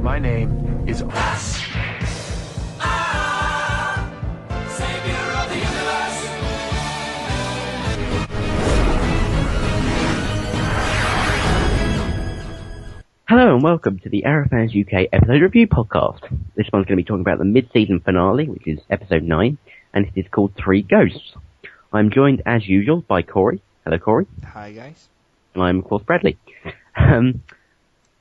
My name is... Hello and welcome to the Arrowfans UK episode review podcast. This one's going to be talking about the mid-season finale, which is episode 9, and it is called Three Ghosts. I'm joined, as usual, by Cory. Hello, Cory. Hi, guys. And I'm, of course, Bradley.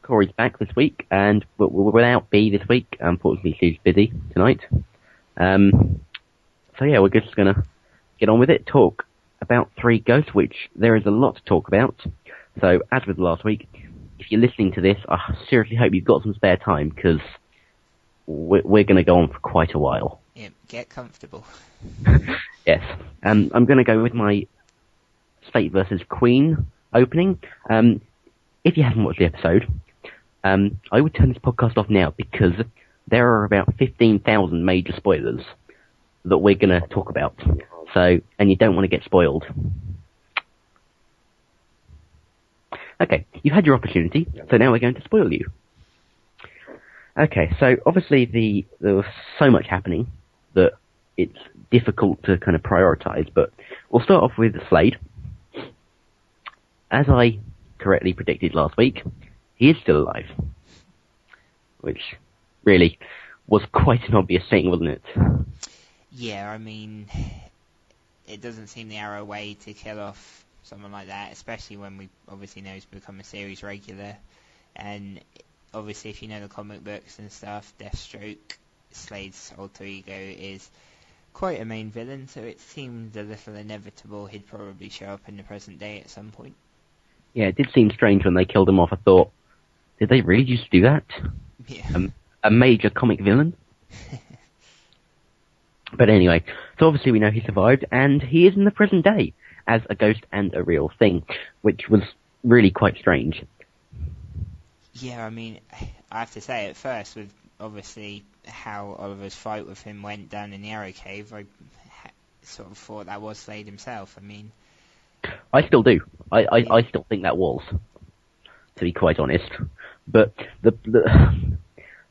Cory's back this week, and we're without B this week. Unfortunately, she's busy tonight. So yeah, we're just going to get on with it, talk about Three Ghosts, which there is a lot to talk about. So, as with last week, if you're listening to this, I seriously hope you've got some spare time, because we're going to go on for quite a while. Yeah, get comfortable. Yes. I'm going to go with my Slade versus Queen opening. If you haven't watched the episode, I would turn this podcast off now, because there are about 15,000 major spoilers that we're going to talk about. So, and you don't want to get spoiled. Okay, you've had your opportunity, so now we're going to spoil you. Okay, so obviously there was so much happening that it's difficult to kind of prioritise, but we'll start off with Slade. As I correctly predicted last week, he is still alive. Which really was quite an obvious thing, wasn't it? Yeah, I mean, it doesn't seem the Arrow way to kill off someone like that, especially when we obviously know he's become a series regular. And obviously, if you know the comic books and stuff, Deathstroke, Slade's alter ego, is quite a main villain, so it seemed a little inevitable he'd probably show up in the present day at some point. Yeah, it did seem strange when they killed him off. I thought, did they really just do that? Yeah. A major comic villain? But anyway, so obviously we know he survived, and he is in the present day as a ghost and a real thing, which was really quite strange. Yeah, I mean, I have to say, at first, with obviously how Oliver's fight with him went down in the Arrow Cave, I sort of thought that was Slade himself. I mean, I still do. I still think that was, to be quite honest. But the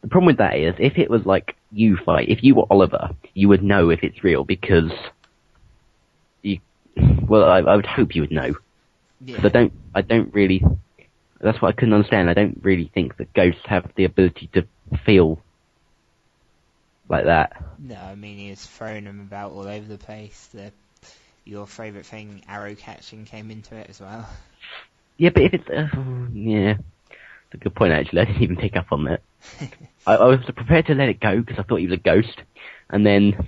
problem with that is, if it was like you fight, if you were Oliver, you would know if it's real, because well, I would hope you would know. Yeah. Because I don't really, that's what I couldn't understand. I don't really think that ghosts have the ability to feel like that. No, I mean, he was throwing them about all over the place. Your favourite thing, arrow catching, came into it as well. Yeah, but if it's, yeah, it's a good point actually. I didn't even pick up on that. I was prepared to let it go because I thought he was a ghost, and then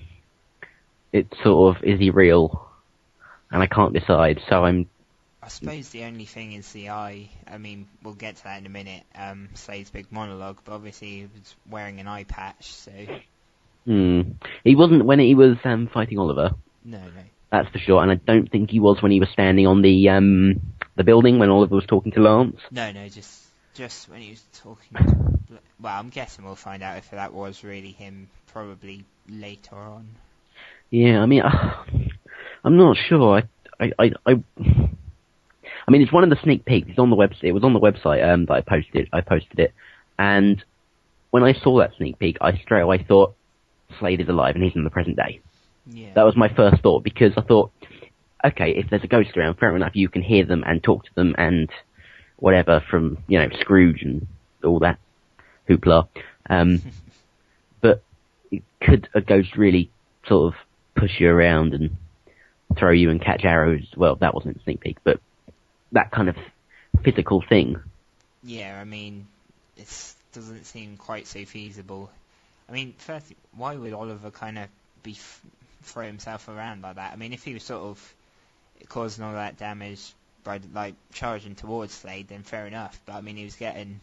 it's sort of, is he real? And I can't decide, so I suppose the only thing is the eye. I mean, we'll get to that in a minute. Slade's big monologue, but obviously he was wearing an eye patch, so... He wasn't when he was fighting Oliver. No. That's for sure, and I don't think he was when he was standing on the building when Oliver was talking to Lance. No, just when he was talking to... Well, I'm guessing we'll find out if that was really him, probably later on. Yeah, I mean, I'm not sure. I mean, it's one of the sneak peeks. It's on the website. It was on the website that I posted it, and when I saw that sneak peek, I straight away thought Slade is alive and he's in the present day. Yeah. That was my first thought, because I thought, okay, if there's a ghost around, fair enough, you can hear them and talk to them and whatever from, you know, Scrooge and all that hoopla. But could a ghost really sort of push you around and throw you and catch arrows? Well, that wasn't a sneak peek, but that kind of physical thing. Yeah, I mean, it doesn't seem quite so feasible. I mean, first, why would Oliver kind of throw himself around like that? I mean, if he was sort of causing all that damage by like charging towards Slade, then fair enough. But I mean, he was getting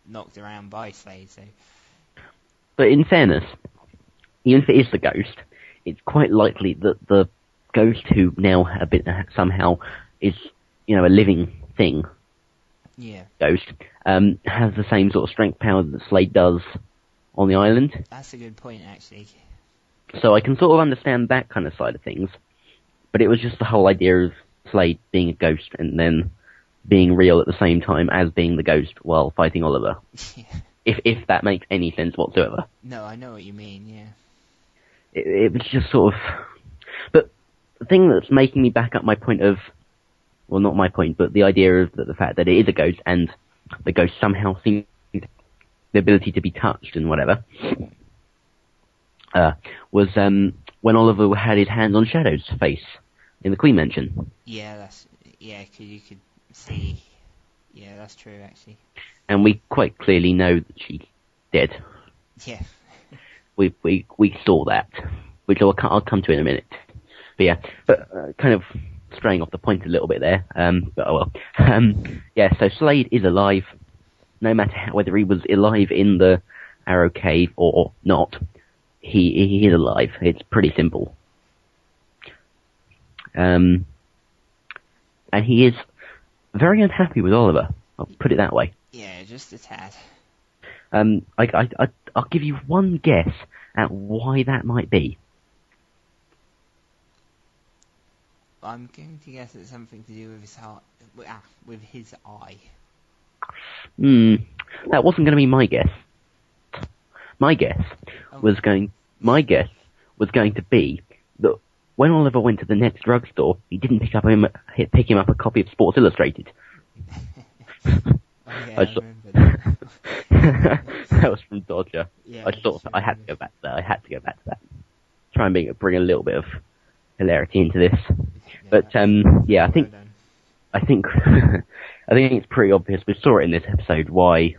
knocked around by Slade, so. But in fairness, even if it is the ghost, it's quite likely that the ghost who now somehow is, you know, a living thing. Yeah. Ghost has the same sort of strength power that Slade does on the island. That's a good point, actually. So I can sort of understand that kind of side of things, but it was just the whole idea of Slade being a ghost and then being real at the same time as being the ghost while fighting Oliver. Yeah. If that makes any sense whatsoever. No, I know what you mean, yeah. It was just sort of... But the thing that's making me back up my point of... Well, not my point, but the idea of the fact that it is a ghost, and the ghost somehow seems the ability to be touched and whatever, was when Oliver had his hands on Shadow's face in the Queen Mansion. Yeah, because you could see... Yeah, that's true, actually. And we quite clearly know that she's dead. Yeah. we saw that, which I'll come to in a minute. But yeah, kind of straying off the point a little bit there. But oh well. Yeah, so Slade is alive, no matter whether he was alive in the Arrow Cave or not. He is alive. It's pretty simple. And he is very unhappy with Oliver. I'll put it that way. Yeah, just a tad. I'll give you one guess at why that might be. I'm going to guess it's something to do with his heart, with his eye. That wasn't going to be my guess. My guess was going to be that when Oliver went to the next drugstore, he didn't pick him up a copy of Sports Illustrated. I remember that. That was from Dodger. Yeah, I had to go back to that. Try and bring a little bit of hilarity into this. Yeah, but I think I think it's pretty obvious. We saw it in this episode why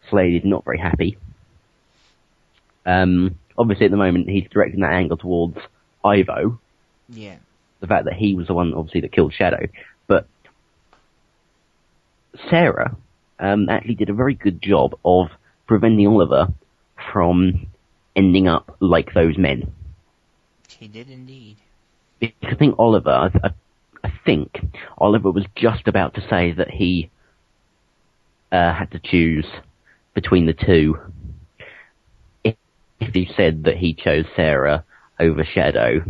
Slade is not very happy. Obviously, at the moment, he's directing that angle towards Ivo. Yeah. The fact that he was the one, obviously, that killed Shadow. But Sarah actually did a very good job of preventing Oliver from ending up like those men. She did indeed. Because I think I think Oliver was just about to say that he had to choose between the two. If he said that he chose Sarah over Shadow,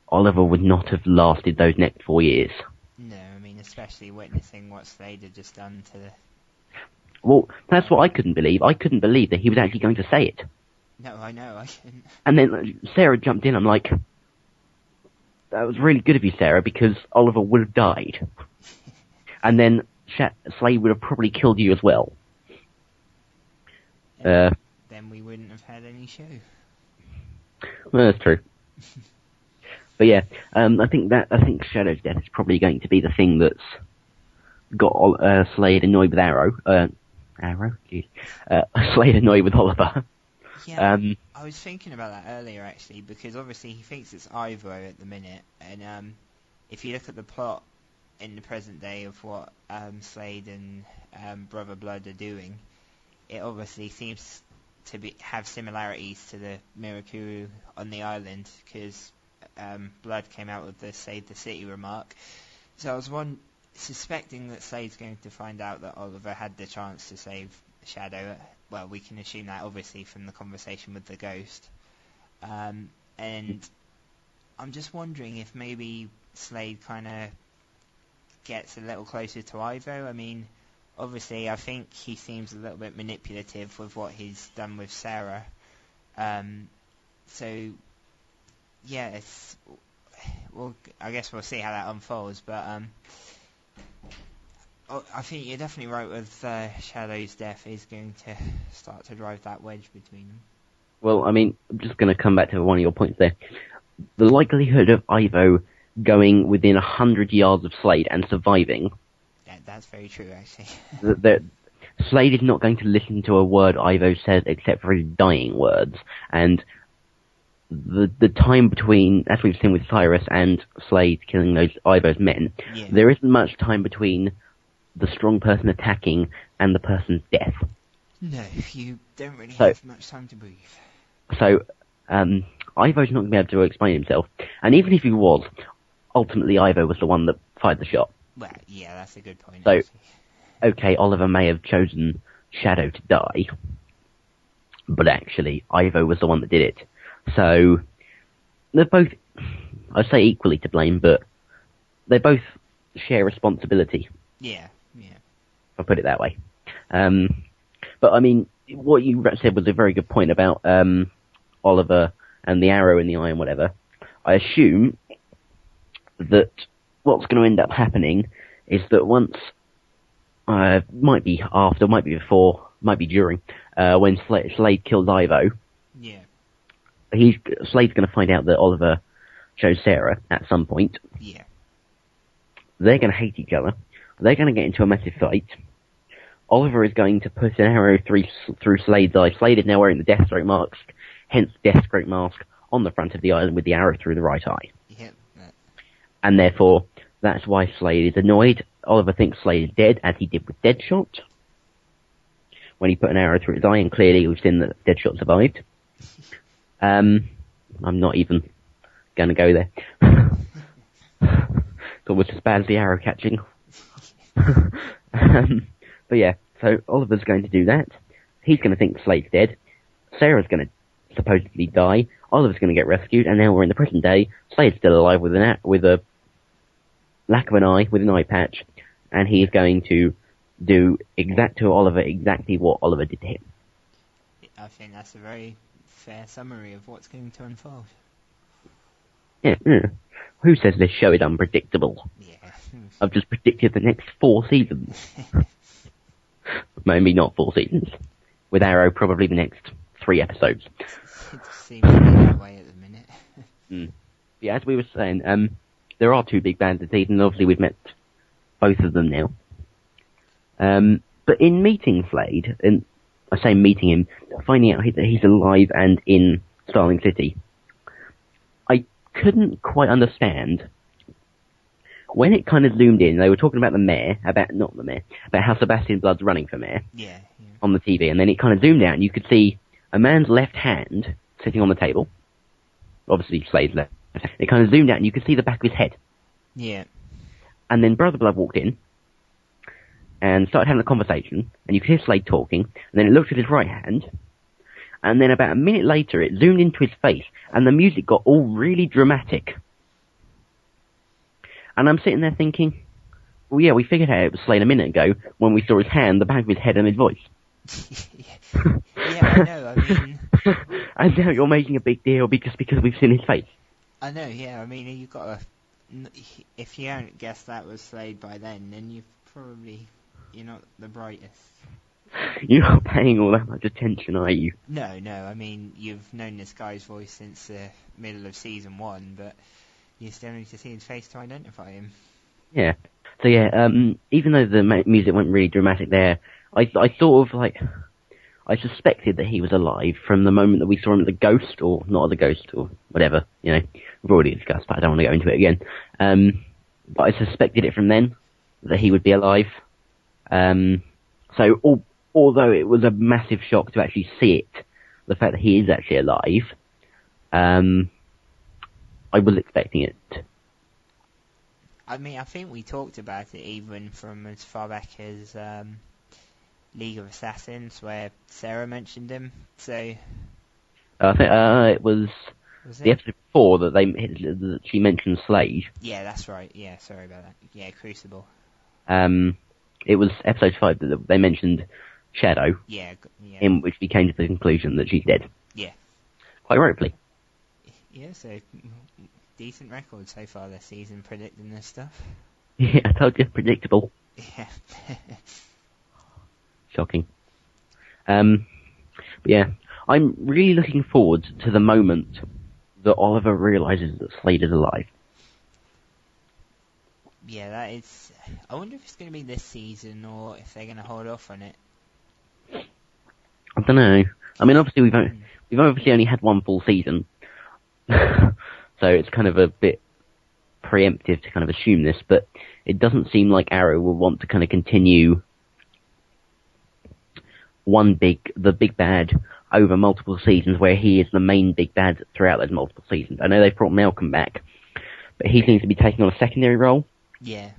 Oliver would not have lasted those next 4 years. No, I mean, especially witnessing what Slade had just done to the... Well, that's what I couldn't believe. I couldn't believe that he was actually going to say it. No, I know, I couldn't. And then Sarah jumped in. I'm like, that was really good of you, Sarah, because Oliver would have died. And then Slade would have probably killed you as well. Then we wouldn't have had any show. Well, that's true. But yeah, I think Shadow's death is probably going to be the thing that's got Slade annoyed with Slade annoyed with Oliver. Yeah, I was thinking about that earlier actually, because obviously he thinks it's Ivo at the minute, and if you look at the plot in the present day of what Slade and Brother Blood are doing, it obviously seems to have similarities to the Mirakuru on the island, because Blood came out with the Save the City remark. So I was suspecting that Slade's going to find out that Oliver had the chance to save Shadow. Well, we can assume that obviously from the conversation with the ghost. And I'm just wondering if maybe Slade kind of gets a little closer to Ivo. I mean, obviously I think he seems a little bit manipulative with what he's done with Sarah. So, yeah, well, I guess we'll see how that unfolds, but I think you're definitely right with Shadow's death is going to start to drive that wedge between them. Well, I mean, I'm just going to come back to one of your points there. The likelihood of Ivo going within 100 yards of Slade and surviving... Yeah, that's very true, actually. Slade is not going to listen to a word Ivo says except for his dying words, and the time between, as we've seen with Cyrus and Slade killing those Ivo's men, there isn't much time between the strong person attacking and the person's death. No, you don't really have much time to breathe. So, Ivo's not going to be able to explain himself, and even if he was, ultimately Ivo was the one that fired the shot. Well, yeah, that's a good point. So, okay, Oliver may have chosen Shadow to die, but actually Ivo was the one that did it. So, they're both, I'd say equally to blame, but they both share responsibility. Yeah. I'll put it that way. And But I mean, what you said was a very good point about Oliver and the arrow in the eye and whatever. I assume that what's going to end up happening is that once, might be after, might be before, might be during, when Slade kills Ivo, Yeah. Slade's going to find out that Oliver chose Sarah at some point. Yeah. They're going to hate each other. They're going to get into a massive fight. Oliver is going to put an arrow through Slade's eye. Slade is now wearing the Deathstroke mask, hence Deathstroke mask on the front of the island with the arrow through the right eye. Yep. And therefore, that's why Slade is annoyed. Oliver thinks Slade is dead, as he did with Deadshot, when he put an arrow through his eye, and clearly we've seen that Deadshot survived. I'm not even going to go there. It's almost as bad as the arrow catching. But yeah, so Oliver's going to do that. He's going to think Slade's dead. Sarah's going to supposedly die. Oliver's going to get rescued, and now we're in the present day. Slade's still alive with a lack of an eye, with an eye patch, and he is going to do to Oliver exactly what Oliver did to him. I think that's a very fair summary of what's going to unfold. Yeah. Who says this show is unpredictable? Yeah. I've just predicted the next 4 seasons. Maybe not 4 seasons. With Arrow, probably the next 3 episodes. It seems to be that way at the minute. Yeah, as we were saying, there are 2 big bands this season, and obviously we've met both of them now. But in meeting Slade, and I say meeting him, finding out that he's alive and in Starling City, I couldn't quite understand. When it kind of zoomed in, they were talking about about how Sebastian Blood's running for mayor. Yeah. On the TV, and then it kind of zoomed out, and you could see a man's left hand sitting on the table. Obviously, Slade's left. It kind of zoomed out, and you could see the back of his head. Yeah. And then Brother Blood walked in, and started having a conversation, and you could hear Slade talking, and then it looked at his right hand, and then about a minute later, it zoomed into his face, and the music got all really dramatic. And I'm sitting there thinking, well, yeah, we figured out it was Slade a minute ago when we saw his hand, the back of his head, and his voice. Yeah, I know, I mean... And now you're making a big deal because we've seen his face. I know, yeah, I mean, you've got to... If you haven't guessed that was Slade by then you're not the brightest. You're not paying all that much attention, are you? No, I mean, you've known this guy's voice since the middle of season 1, but you still need to see his face to identify him. Yeah. So yeah, even though the music went really dramatic there, I sort of like, I suspected that he was alive from the moment that we saw him as a ghost, or not as a ghost, or whatever, you know. We've already discussed, but I don't want to go into it again. But I suspected it from then, that he would be alive. So although it was a massive shock to actually see it, the fact that he is actually alive, I was expecting it. I mean, I think we talked about it even from as far back as League of Assassins, where Sarah mentioned him. So I think it was the episode before that she mentioned Slade. Yeah, that's right. Yeah, sorry about that. Yeah, Crucible. It was episode 5 that they mentioned Shadow. Yeah. In which we came to the conclusion that she's dead. Yeah. Quite rightly. Yeah, so decent record so far this season predicting this stuff. Yeah, I told you, predictable. Yeah. Shocking. But yeah, I'm really looking forward to the moment that Oliver realises that Slade is alive. Yeah, that is... I wonder if it's going to be this season or if they're going to hold off on it. I don't know. I mean, obviously we've obviously only had 1 full season. So it's kind of a bit preemptive to kind of assume this, but it doesn't seem like Arrow will want to kind of continue the big bad over multiple seasons where he is the main big bad throughout those multiple seasons. I know they've brought Malcolm back, but he seems to be taking on a secondary role. Yeah.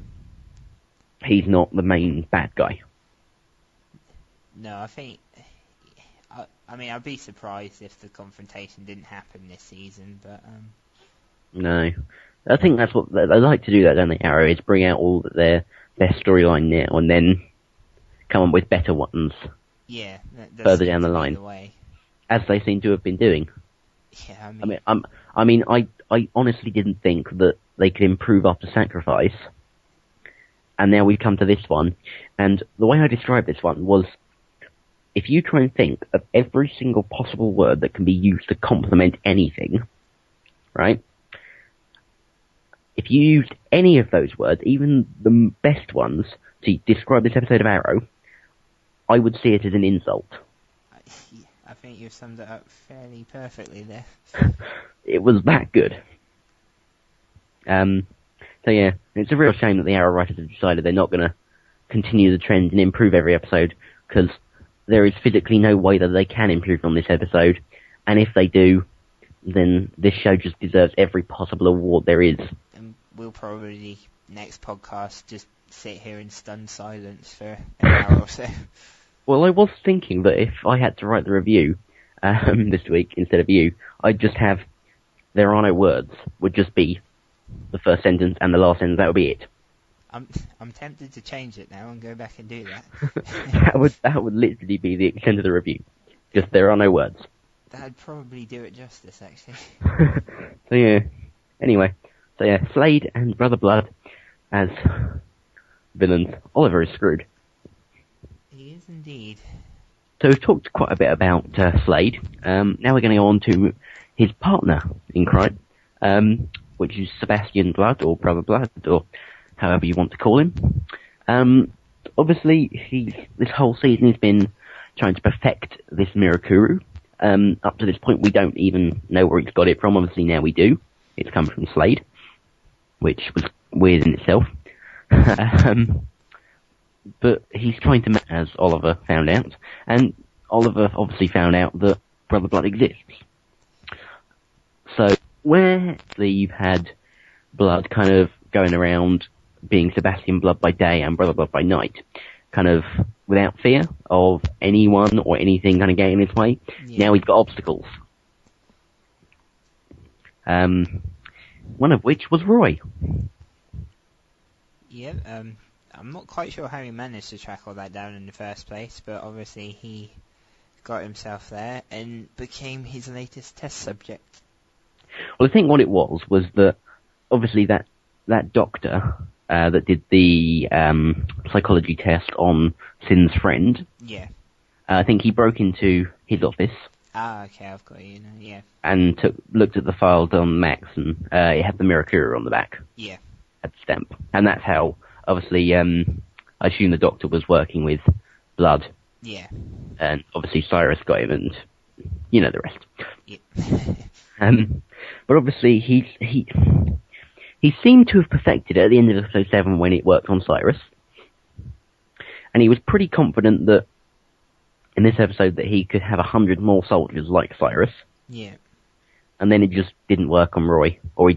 He's not the main bad guy. No, I think... I mean, I'd be surprised if the confrontation didn't happen this season, but... No. I think that's what... They like to do that, don't they, Arrow, is bring out all their storyline now and then come up with better ones. Yeah, that further seems down the to be line, the way. as they seem to have been doing. Yeah, I honestly didn't think that they could improve after Sacrifice, and now we've come to this one. And the way I described this one was, if you try and think of every single possible word that can be used to complement anything, right? If you used any of those words, even the best ones, to describe this episode of Arrow, I would see it as an insult. I think you've summed it up fairly perfectly there. It was that good. So yeah, it's a real shame that the Arrow writers have decided they're not going to continue the trend and improve every episode, because there is physically no way that they can improve on this episode, and if they do, then this show just deserves every possible award there is. And we'll probably, next podcast, just sit here in stunned silence for an hour or so. Well, I was thinking that if I had to write the review this week instead of you, I'd just have "there are no words" would just be the first sentence, and the last sentence, that would be it. I'm tempted to change it now and go back and do that. that would literally be the extent of the review. Just "there are no words." That'd probably do it justice, actually. So yeah. Anyway, Slade and Brother Blood as villains. Oliver is screwed. He is indeed. So we've talked quite a bit about Slade. Now we're going to go on to his partner in crime, which is Sebastian Blood, or Brother Blood, or however you want to call him. Obviously, this whole season he's been trying to perfect this Mirakuru. Up to this point, we don't even know where he's got it from. Obviously, now we do. It's come from Slade, which was weird in itself. But he's trying to, as Oliver found out, and Oliver obviously found out that Brother Blood exists. So, where you've had Blood kind of going around being Sebastian Blood by day and Brother Blood by night, kind of without fear of anyone or anything kind of getting in his way, now he's got obstacles. One of which was Roy. Yeah, I'm not quite sure how he managed to track all that down in the first place, but obviously he got himself there and became his latest test subject. Well, I think what it was that obviously that doctor that did the psychology test on Sin's friend. Yeah. I think he broke into his office. Ah, okay, I've got you now. Yeah. And looked at the files on Max, and it had the Mirakuru on the back. Yeah. At the stamp, and that's how. Obviously, I assume the doctor was working with Blood. Yeah. And obviously Cyrus got him, and you know the rest. Yeah. But obviously he seemed to have perfected it at the end of episode 7 when it worked on Cyrus. And he was pretty confident that in this episode that he could have 100 more soldiers like Cyrus. Yeah. And then it just didn't work on Roy, or he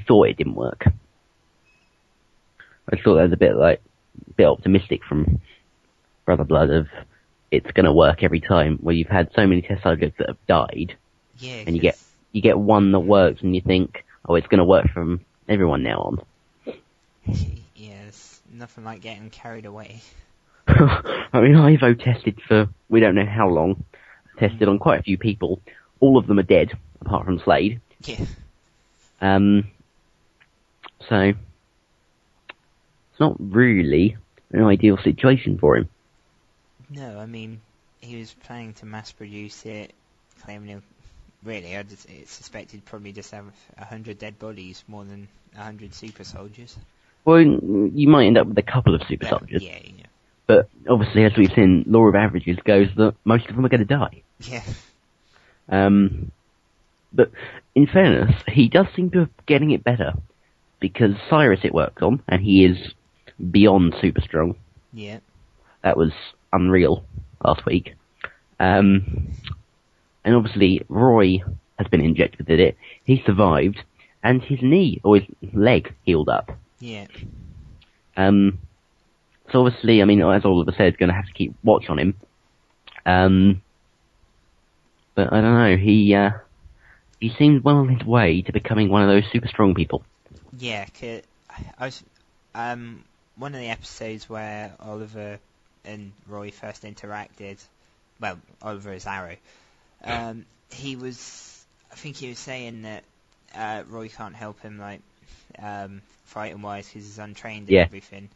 thought it didn't work. I thought that was a bit optimistic from Brother Blood of it's going to work every time. Well, you've had so many test subjects that have died, yeah, and you get one that works, and you think, oh, it's going to work from everyone now on. Yes, nothing like getting carried away. I mean, Ivo tested for we don't know how long. Tested on quite a few people. All of them are dead, apart from Slade. Yeah. So not really an ideal situation for him. No, I mean, he was planning to mass produce it, claiming it's suspected probably just have 100 dead bodies, more than 100 super soldiers. Well, you might end up with a couple of super soldiers. Yeah. But obviously, as we've seen, law of averages goes that most of them are going to die. Yeah. But in fairness, he does seem to be getting it better, because Cyrus it worked on, and he is beyond super strong. Yeah. That was unreal last week. And obviously Roy has been injected with it. He survived, and his knee, or his leg, healed up. Yeah. So obviously, I mean, as Oliver said, going to have to keep watch on him. But I don't know, he seems well on his way to becoming one of those super strong people. Yeah, I was, one of the episodes where Oliver and Roy first interacted, well, Oliver is Arrow. He was, I think he was saying that Roy can't help him, like, fighting wise, because he's untrained and everything.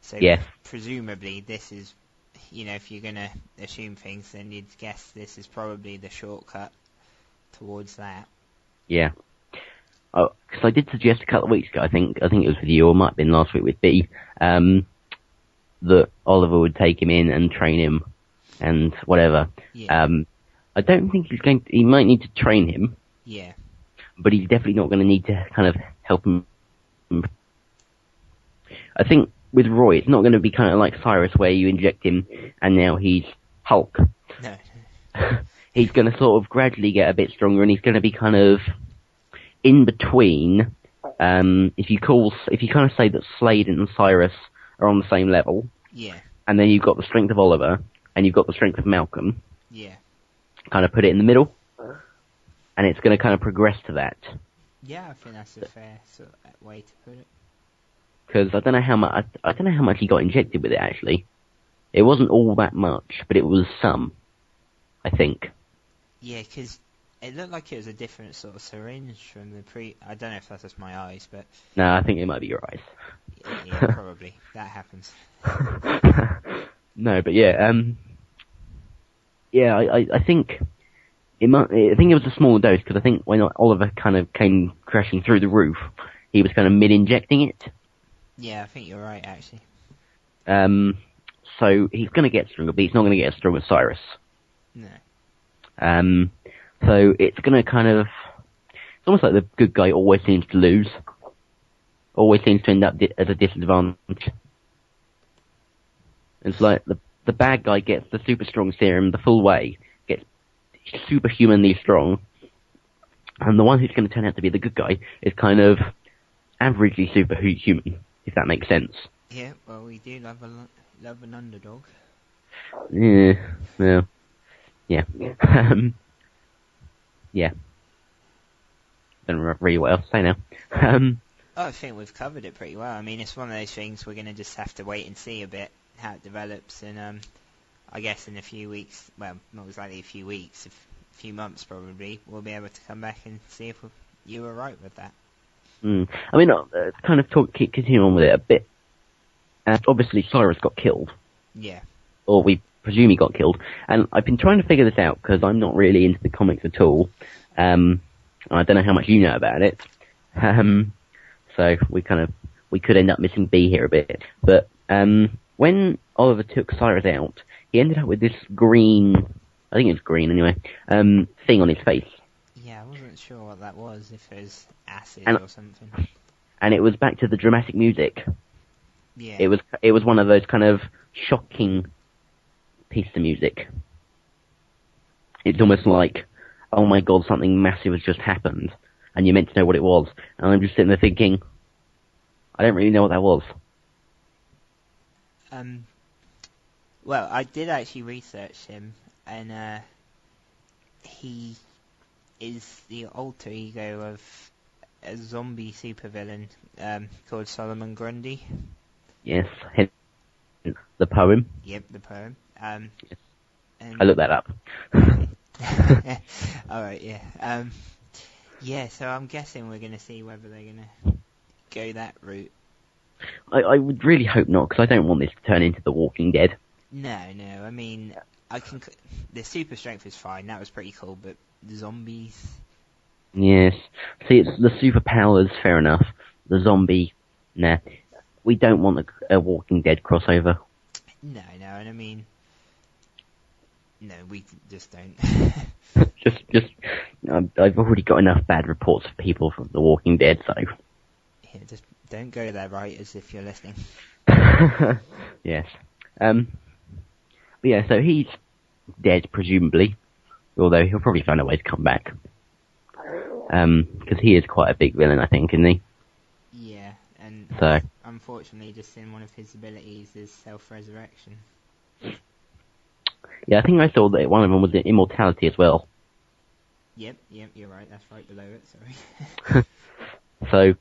So presumably this is, you know, if you're gonna assume things, then you'd guess this is probably the shortcut towards that. Yeah. Oh, because I did suggest a couple of weeks ago, I think it was with you, or it might have been last week with B, that Oliver would take him in and train him and whatever. Yeah. I don't think he might need to train him. Yeah. But he's definitely not going to need to kind of help him. I think with Roy, it's not going to be kind of like Cyrus where you inject him and now he's Hulk. No. He's going to sort of gradually get a bit stronger and he's going to be kind of in between. If you kind of say that Slade and Cyrus are on the same level. Yeah. And then you've got the strength of Oliver and you've got the strength of Malcolm. Yeah. Kind of put it in the middle. And it's going to kind of progress to that. Yeah, I think that's a fair sort of way to put it. Because I don't know how much he got injected with it actually. It wasn't all that much, but it was some, I think. Yeah, because it looked like it was a different sort of syringe from the I don't know if that's just my eyes, but... No, I think it might be your eyes. Yeah, probably. That happens. No, but yeah, I think... I think it was a small dose, because I think when Oliver kind of came crashing through the roof, he was kind of mid-injecting it. Yeah, I think you're right, actually. So he's going to get stronger, but he's not going to get as strong as Cyrus. No. So it's going to kind of... It's almost like the good guy always seems to lose. Always seems to end up at a disadvantage. It's like the bad guy gets the super strong serum the full way, gets superhumanly strong, and the one who's going to turn out to be the good guy is kind of averagely superhuman, if that makes sense. Yeah, well, we do love an underdog. Yeah, well, yeah. Yeah. Don't really what else to say now. I think we've covered it pretty well. I mean, it's one of those things we're going to just have to wait and see a bit how it develops, and I guess in a few weeks, well, not exactly a few weeks, a few months probably, we'll be able to come back and see if you were right with that. I mean, kind of continue on with it a bit. Obviously, Cyrus got killed. Yeah. Or we presume he got killed. And I've been trying to figure this out because I'm not really into the comics at all. I don't know how much you know about it. So we could end up missing B here a bit. But when Oliver took Cyrus out, he ended up with this green, I think it's green anyway, thing on his face. Yeah, I wasn't sure what that was, if it was acid or something. And it was back to the dramatic music. Yeah. It was one of those kind of shocking pieces of music. It's almost like, oh my god, something massive has just happened, and you're meant to know what it was. And I'm just sitting there thinking, I don't really know what that was. Well, I did actually research him, and he is the alter ego of a zombie supervillain called Solomon Grundy. Yes, the poem. Yep, the poem. Yes. I looked that up. Alright, yeah. Yeah, so I'm guessing we're going to see whether they're going to go that route. I would really hope not, because I don't want this to turn into The Walking Dead. No, I mean, the super strength is fine, that was pretty cool, but the zombies... Yes. See, it's the superpowers, fair enough. The zombie, nah. We don't want a Walking Dead crossover. No, and I mean... No, we just don't. I've already got enough bad reports of people from The Walking Dead, so... Yeah, just don't go there, writers, if you're listening. Yes. But yeah, so he's dead, presumably. Although he'll probably find a way to come back. Because he is quite a big villain, I think, isn't he? Yeah, and so, unfortunately, just in one of his abilities is self-resurrection. Yeah, I think I saw that one of them was immortality as well. Yep, you're right, that's right below it, sorry. So,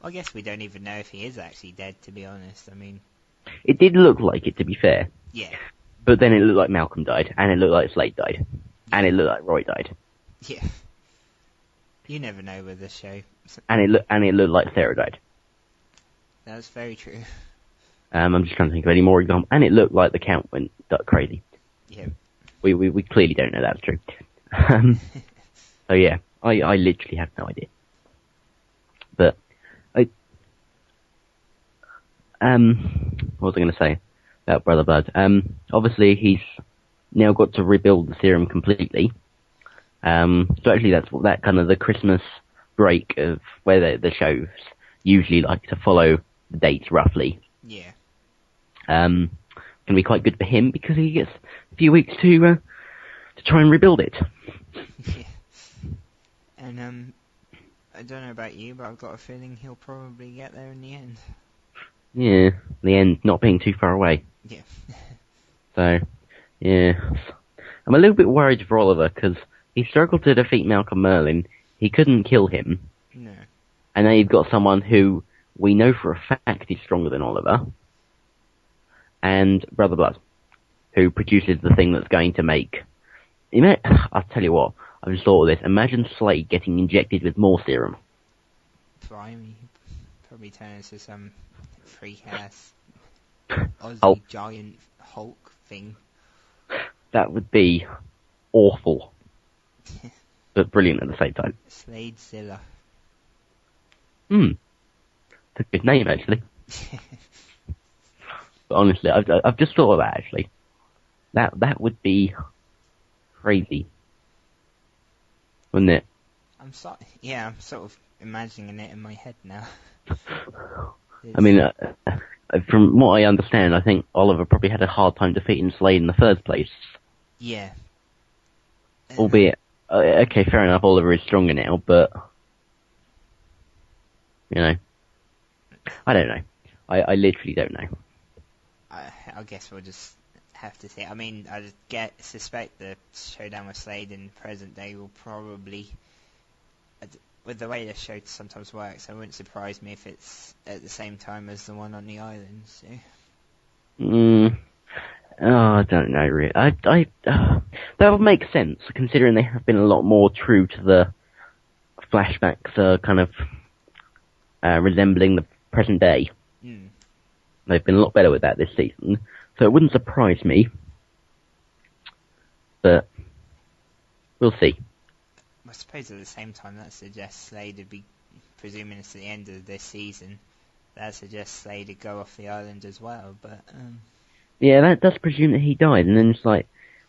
I guess we don't even know if he is actually dead, to be honest, I mean... It did look like it, to be fair. Yeah. But then it looked like Malcolm died, and it looked like Slade died, and it looked like Roy died. Yeah. You never know with this show. And it looked like Sarah died. That's very true. I'm just trying to think of any more examples. And it looked like the Count went crazy. Yeah. We clearly don't know that's true. So yeah, I literally have no idea. But what was I going to say about Brother Blood? Obviously he's now got to rebuild the serum completely. So actually that's that kind of the Christmas break of where the shows usually like to follow the dates roughly. Yeah. Can be quite good for him because he gets a few weeks to try and rebuild it. Yeah. And I don't know about you, but I've got a feeling he'll probably get there in the end. Yeah, the end not being too far away. Yeah. So, yeah. I'm a little bit worried for Oliver because he struggled to defeat Malcolm Merlin. He couldn't kill him. No. And now you've got someone who we know for a fact is stronger than Oliver. And Brother Blood, who produces the thing that's going to make... I'll tell you what, I've just thought of this. Imagine Slade getting injected with more serum. Blimey, probably turn into some freak-ass Hulk. giant Hulk thing. That would be awful. But brilliant at the same time. Sladezilla. It's a good name, actually. But honestly, I've just thought of that, actually. That would be crazy. Wouldn't it? I'm sort of imagining it in my head now. I mean, from what I understand, I think Oliver probably had a hard time defeating Slade in the first place. Yeah. Albeit, okay, fair enough, Oliver is stronger now, but... You know. I don't know. I literally don't know. I guess we'll just have to see. I mean, suspect the showdown with Slade in present day will probably, with the way the show sometimes works, it wouldn't surprise me if it's at the same time as the one on the island. So. I don't know, really. That would make sense, considering they have been a lot more true to the flashbacks, kind of resembling the present day. They've been a lot better with that this season, so it wouldn't surprise me. But we'll see. I suppose at the same time that suggests Slade would be, presuming it's the end of this season, that suggests Slade would go off the island as well, but... Yeah, that does presume that he died, and then it's like,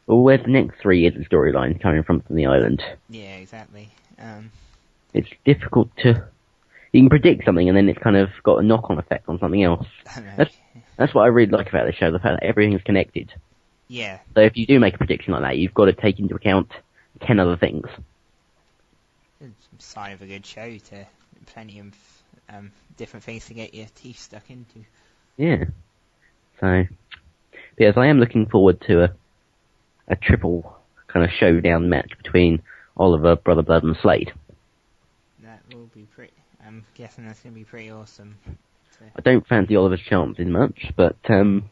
well, where's the next 3 years of storyline coming from the island? Yeah, exactly. It's difficult to... You can predict something, and then it's kind of got a knock-on effect on something else. That's what I really like about the show, the fact that everything's connected. Yeah. So if you do make a prediction like that, you've got to take into account 10 other things. It's a sign of a good show, to plenty of different things to get your teeth stuck into. Yeah. So, yes, I am looking forward to a triple kind of showdown match between Oliver, Brother Blood, and Slade. That will be pretty... I'm guessing that's going to be pretty awesome. I don't fancy Oliver's chances much, but perhaps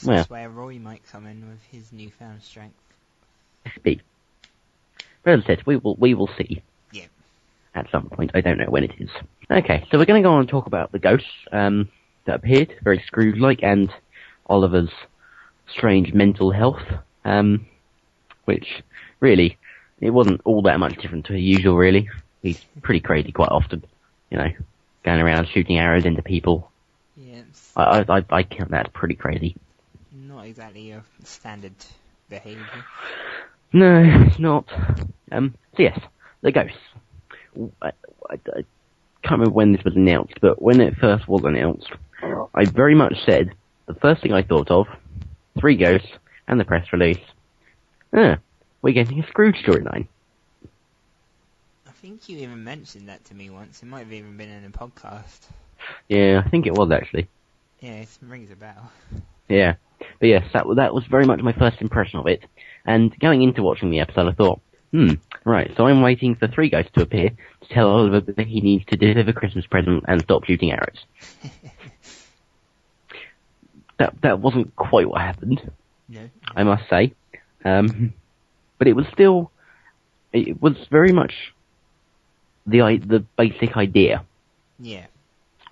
that's where Roy might come in with his newfound strength. Maybe. But as I said, we will see. Yeah. At some point. I don't know when it is. Okay, so we're going to go on and talk about the ghosts that appeared, very Scrooge-like, and Oliver's strange mental health, which really, it wasn't all that much different to usual, really. He's pretty crazy quite often, you know, going around shooting arrows into people. Yeah. I count that as pretty crazy. Not exactly your standard behaviour. No, it's not. So yes, the ghosts. I can't remember when this was announced, but when it first was announced, I very much said, the first thing I thought of, 3 ghosts, and the press release. We're getting a Scrooge storyline. I think you even mentioned that to me once. It might have even been in a podcast. Yeah, I think it was actually. Yeah, it rings a bell. Yeah. But yes, that was very much my first impression of it. And going into watching the episode, I thought, right, so I'm waiting for 3 ghosts to appear to tell Oliver that he needs to deliver Christmas present and stop shooting arrows. that wasn't quite what happened, No. I must say. But it was very much the basic idea Yeah.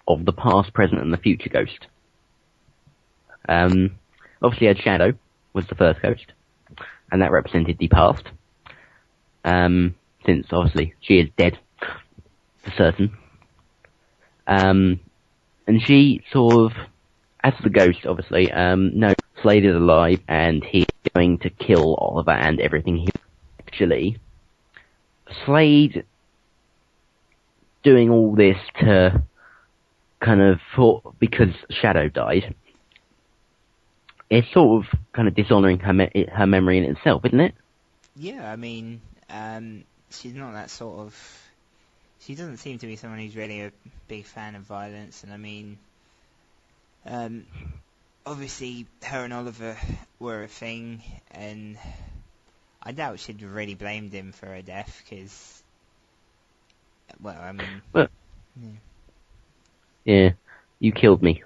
of the past, present, and the future ghost. Obviously, Ed Shadow was the first ghost, and that represented the past. Since obviously she is dead for certain. And she sort of, as the ghost, obviously, knows Slade is alive and he's going to kill Oliver and everything he... Actually, Slade doing all this to kind of because Shadow died, it's sort of kind of dishonouring her memory in itself, isn't it? Yeah, I mean, she's not that sort of... She doesn't seem to be someone who's really a big fan of violence, and I mean... obviously, her and Oliver were a thing, and I doubt she'd really blamed him for her death, because... Well, I mean... Well, yeah, you killed me.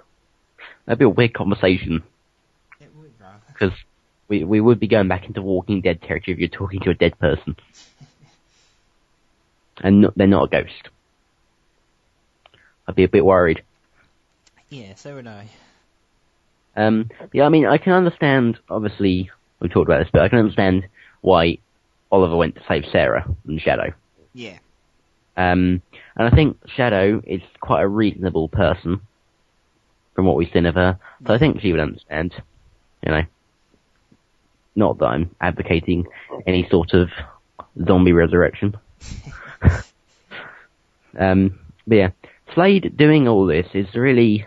That'd be a weird conversation. It would, rather. Because we would be going back into Walking Dead territory if you're talking to a dead person. And they're not a ghost. I'd be a bit worried. Yeah, so would I. Yeah, I mean, I can understand, obviously, we talked about this, but I can understand why Oliver went to save Sarah and Shadow. Yeah. And I think Shadow is quite a reasonable person, from what we've seen of her, so I think she would understand, you know. Not that I'm advocating any sort of zombie resurrection. But yeah, Slade doing all this is really...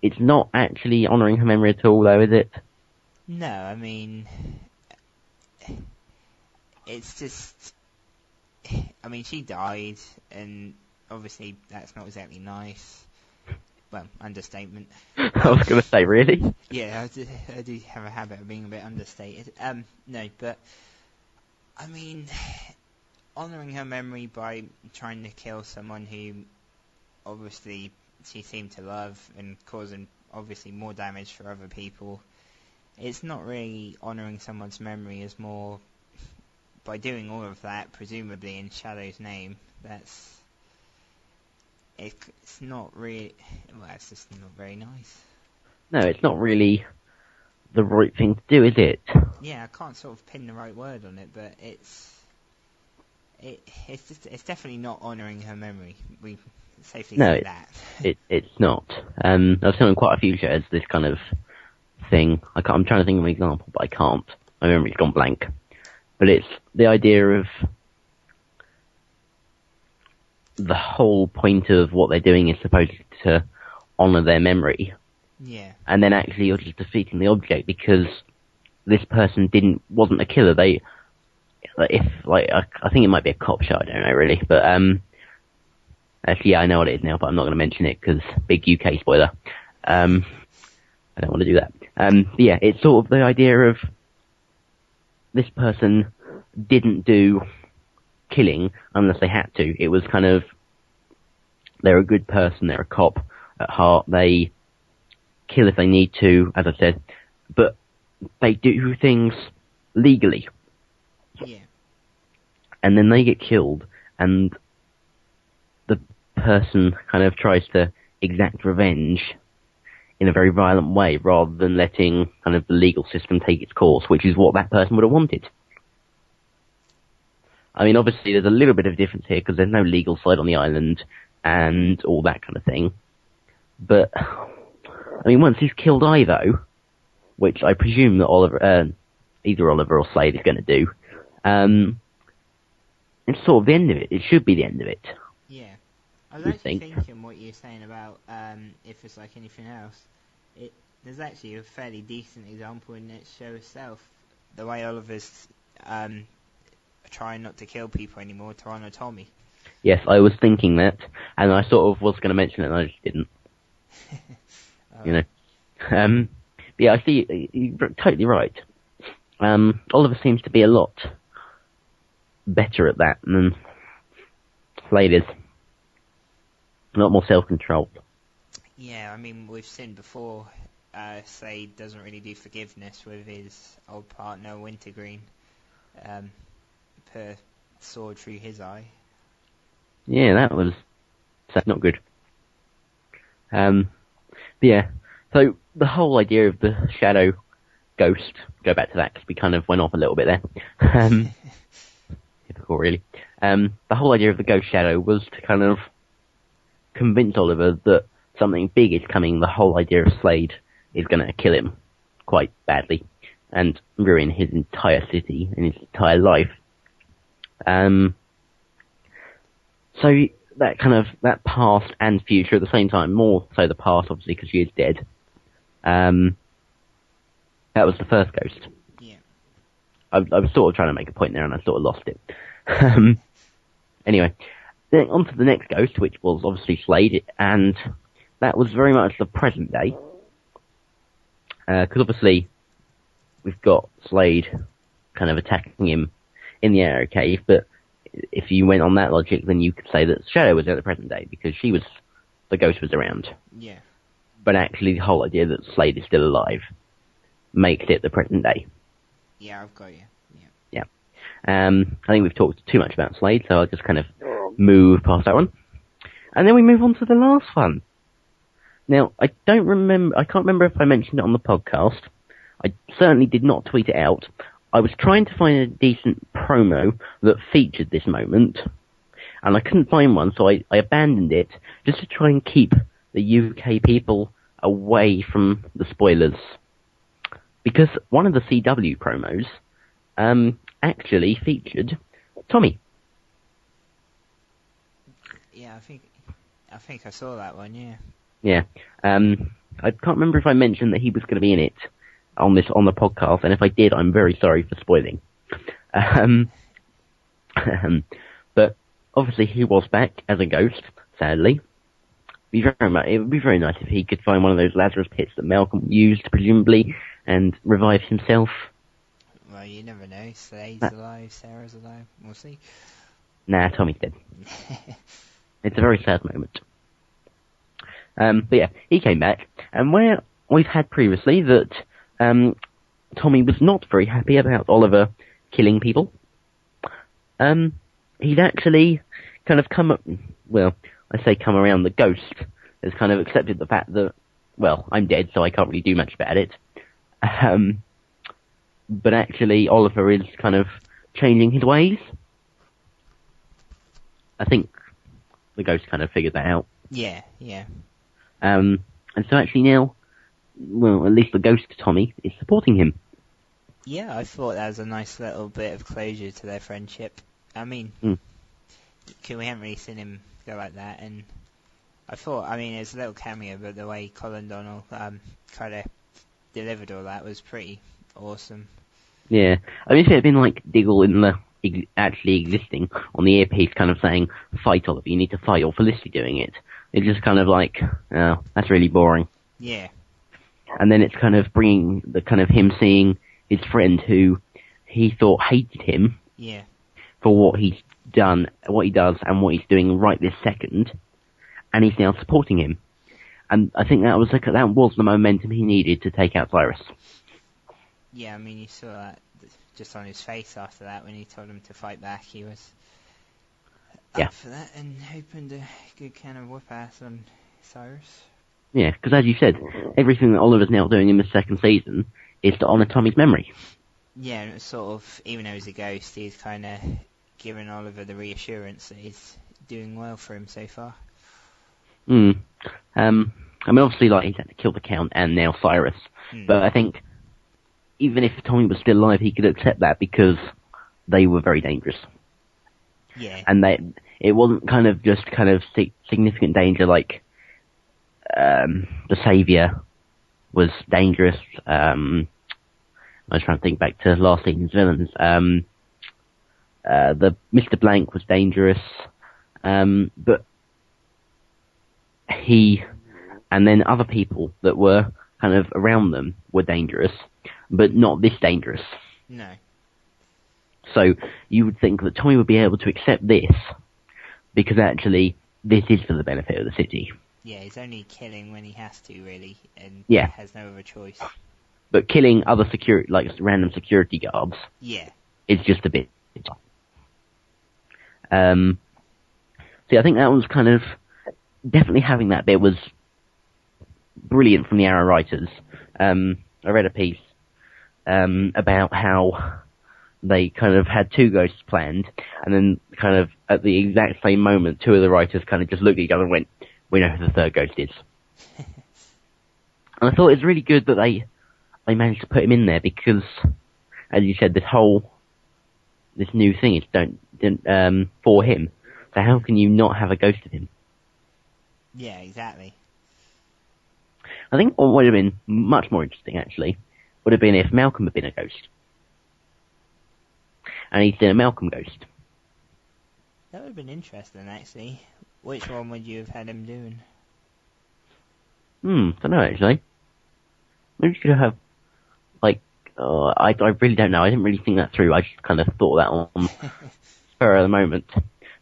It's not actually honouring her memory at all, though, is it? No, I mean... It's just... I mean, she died, and obviously that's not exactly nice. Well, understatement. I was going to say, really? Yeah, I do have a habit of being a bit understated. No, but... I mean... Honouring her memory by trying to kill someone who obviously she seemed to love and causing obviously more damage for other people, it's not really honouring someone's memory, as more by doing all of that, presumably in Shadow's name. It's not really, well, it's just not very nice. No, it's not really the right thing to do, is it? Yeah, I can't sort of pin the right word on it, but it's definitely not honouring her memory. We safely say that. It's not. I've seen on quite a few shows this kind of thing. I'm trying to think of an example, but I can't. My memory's gone blank. But it's the idea of the whole point of what they're doing is supposed to honour their memory. Yeah. And then actually you're just defeating the object because this person wasn't a killer. I think it might be a cop show, I don't know really, but actually, yeah, I know what it is now, but I'm not going to mention it because big UK spoiler. I don't want to do that. Yeah, it's sort of the idea of this person didn't do killing unless they had to. It was kind of, they're a good person, they're a cop at heart, they kill if they need to, as I said, but they do things legally. Yeah. And then they get killed, and the person kind of tries to exact revenge in a very violent way, rather than letting kind of the legal system take its course, which is what that person would have wanted. I mean, obviously there's a little bit of difference here, because there's no legal side on the island, and all that kind of thing. But, I mean, once he's killed Ivo, which I presume that either Oliver or Slade is going to do, it's sort of the end of it. It should be the end of it. Yeah. I was actually thinking what you're saying about if it's like anything else. There's actually a fairly decent example in that show itself. The way Oliver's trying not to kill people anymore to honour Tommy. Yes, I was thinking that, and I sort of was going to mention it, and I just didn't. You know. But yeah, I see, you're totally right. Oliver seems to be a lot better at that than Slade is. A lot more self-controlled. Yeah, I mean, we've seen before Slade doesn't really do forgiveness with his old partner Wintergreen. Per sword through his eye. Yeah, that's not good. But yeah, so the whole idea of the shadow ghost, go back to that because we kind of went off a little bit there. Typical, really. The whole idea of the ghost shadow was to kind of convince Oliver that something big is coming. The whole idea of Slade is going to kill him quite badly and ruin his entire city and his entire life. So that past and future at the same time, more so the past obviously because she is dead. That was the first ghost. Yeah. I was sort of trying to make a point there and I sort of lost it. Anyway, then on to the next ghost, which was obviously Slade, and that was very much the present day. Because obviously we've got Slade kind of attacking him in the arrow cave, but if you went on that logic, then you could say that Shadow was at the present day because the ghost was around. Yeah. But actually, the whole idea that Slade is still alive makes it the present day. Yeah, I've got you. Yeah. I think we've talked too much about Slade, so I'll just kind of move past that one. And then we move on to the last one. Now, I can't remember if I mentioned it on the podcast. I certainly did not tweet it out. I was trying to find a decent promo that featured this moment, and I couldn't find one, so I abandoned it just to try and keep the UK people away from the spoilers. Because one of the CW promos actually featured Tommy. Yeah, I think I saw that one, yeah. Yeah. I can't remember if I mentioned that he was going to be in it on the podcast, and if I did, I'm very sorry for spoiling. But obviously he was back as a ghost, sadly. It would be very nice if he could find one of those Lazarus pits that Malcolm used, presumably, and revive himself. Well, you never know. Slade's alive, Sarah's alive. We'll see. Nah, Tommy's dead. It's a very sad moment. But yeah, he came back, and where we've had previously that Tommy was not very happy about Oliver killing people, he's actually kind of come around. The ghost has kind of accepted the fact that, well, I'm dead, so I can't really do much about it. But actually, Oliver is kind of changing his ways. I think the ghost kind of figured that out. Yeah. And so actually now, well, at least the ghost Tommy is supporting him. Yeah, I thought that was a nice little bit of closure to their friendship. I mean, we haven't really seen him go like that, and I thought, it's a little cameo, but the way Colin Donnell kind of delivered all that was pretty awesome. Yeah, I mean, if it had been like Diggle in the actually existing on the earpiece, kind of saying, "Fight, Oliver, you need to fight," or Felicity doing it, it's just kind of like, oh, that's really boring. Yeah. And then it's kind of bringing the kind of him seeing his friend who he thought hated him. Yeah. For what he's done, what he does, and what he's doing right this second, and he's now supporting him. And I think that was the momentum he needed to take out Cyrus. Yeah, you saw that just on his face after that when he told him to fight back. He was up for that and opened a good can of whoop ass on Cyrus. Yeah, because as you said, everything that Oliver's now doing in the second season is to honour Tommy's memory. Yeah, and it's sort of, even though he's a ghost, he's kind of giving Oliver the reassurance that he's doing well for him so far. Obviously, he's had to kill the Count and now Cyrus, but I think even if Tommy was still alive, he could accept that because they were very dangerous. Yeah. And it wasn't kind of just significant danger like the Saviour was dangerous. I was trying to think back to last season's villains. The Mr. Blank was dangerous, but he and then other people that were kind of around them were dangerous, but not this dangerous. No. So you would think that Tommy would be able to accept this because actually this is for the benefit of the city. Yeah, he's only killing when he has to, really, and Yeah. has no other choice. But killing other random security guards Yeah. is just a bit. See, I think that was kind of definitely having that bit was brilliant from the Arrow writers. I read a piece about how they kind of had two ghosts planned, and then kind of at the exact same moment, two of the writers kind of just looked at each other and went, "We know who the third ghost is." And I thought it was really good that they managed to put him in there because, as you said, this new thing is for him. So how can you not have a ghost of him? Yeah, exactly. I think what would have been much more interesting, actually, would have been if Malcolm had been a ghost. And he's been a Malcolm ghost. That would have been interesting, actually. Which one would you have had him doing? Don't know, actually. Maybe you could have, I really don't know. I didn't really think that through. I just kind of thought that on spur of the moment.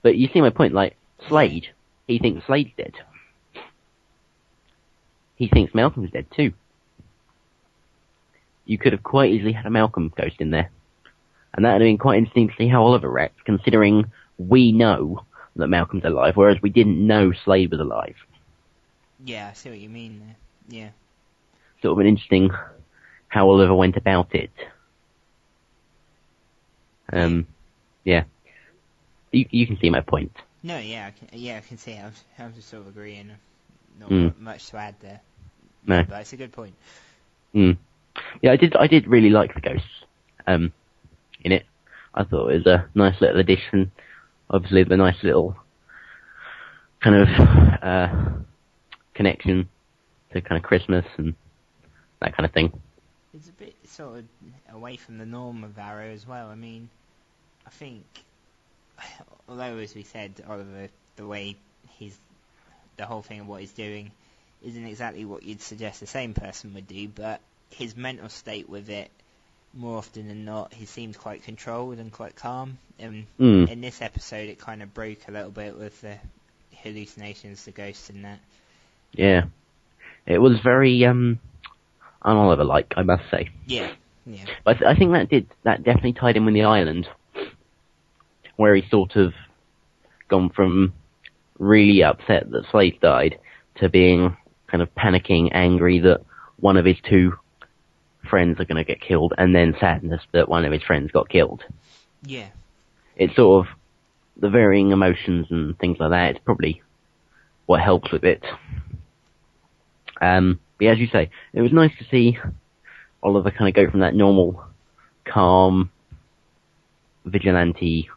But you see my point, Slade, he thinks Slade's dead. He thinks Malcolm's dead too. You could have quite easily had a Malcolm ghost in there. And that would have been quite interesting to see how Oliver reacts, considering we know that Malcolm's alive, whereas we didn't know Slade was alive. Yeah, I see what you mean there. Yeah. Sort of an interesting how Oliver went about it. Yeah. You can see my point. No, yeah, I can see. I'm just sort of agreeing. Not much to add there. No, but it's a good point. Yeah, I did really like the ghosts. In it, I thought it was a nice little addition. Obviously, the nice little kind of connection to kind of Christmas and that kind of thing. It's a bit sort of away from the norm of Arrow as well. I mean, I think, although as we said, Oliver, the whole thing of what he's doing isn't exactly what you'd suggest the same person would do, but his mental state with it, more often than not, he seems quite controlled and quite calm. In this episode, it kind of broke a little bit with the hallucinations, the ghosts and that. Yeah. It was very, un-Oliver-like, I must say. Yeah. But I think that definitely tied in with the island, where he sort of gone from really upset that Slade died to being kind of panicking, angry that one of his two friends are going to get killed, and then sadness that one of his friends got killed. Yeah. It's sort of the varying emotions and things like that. It's probably what helps with it. But yeah, as you say, it was nice to see Oliver kind of go from that normal, calm, vigilante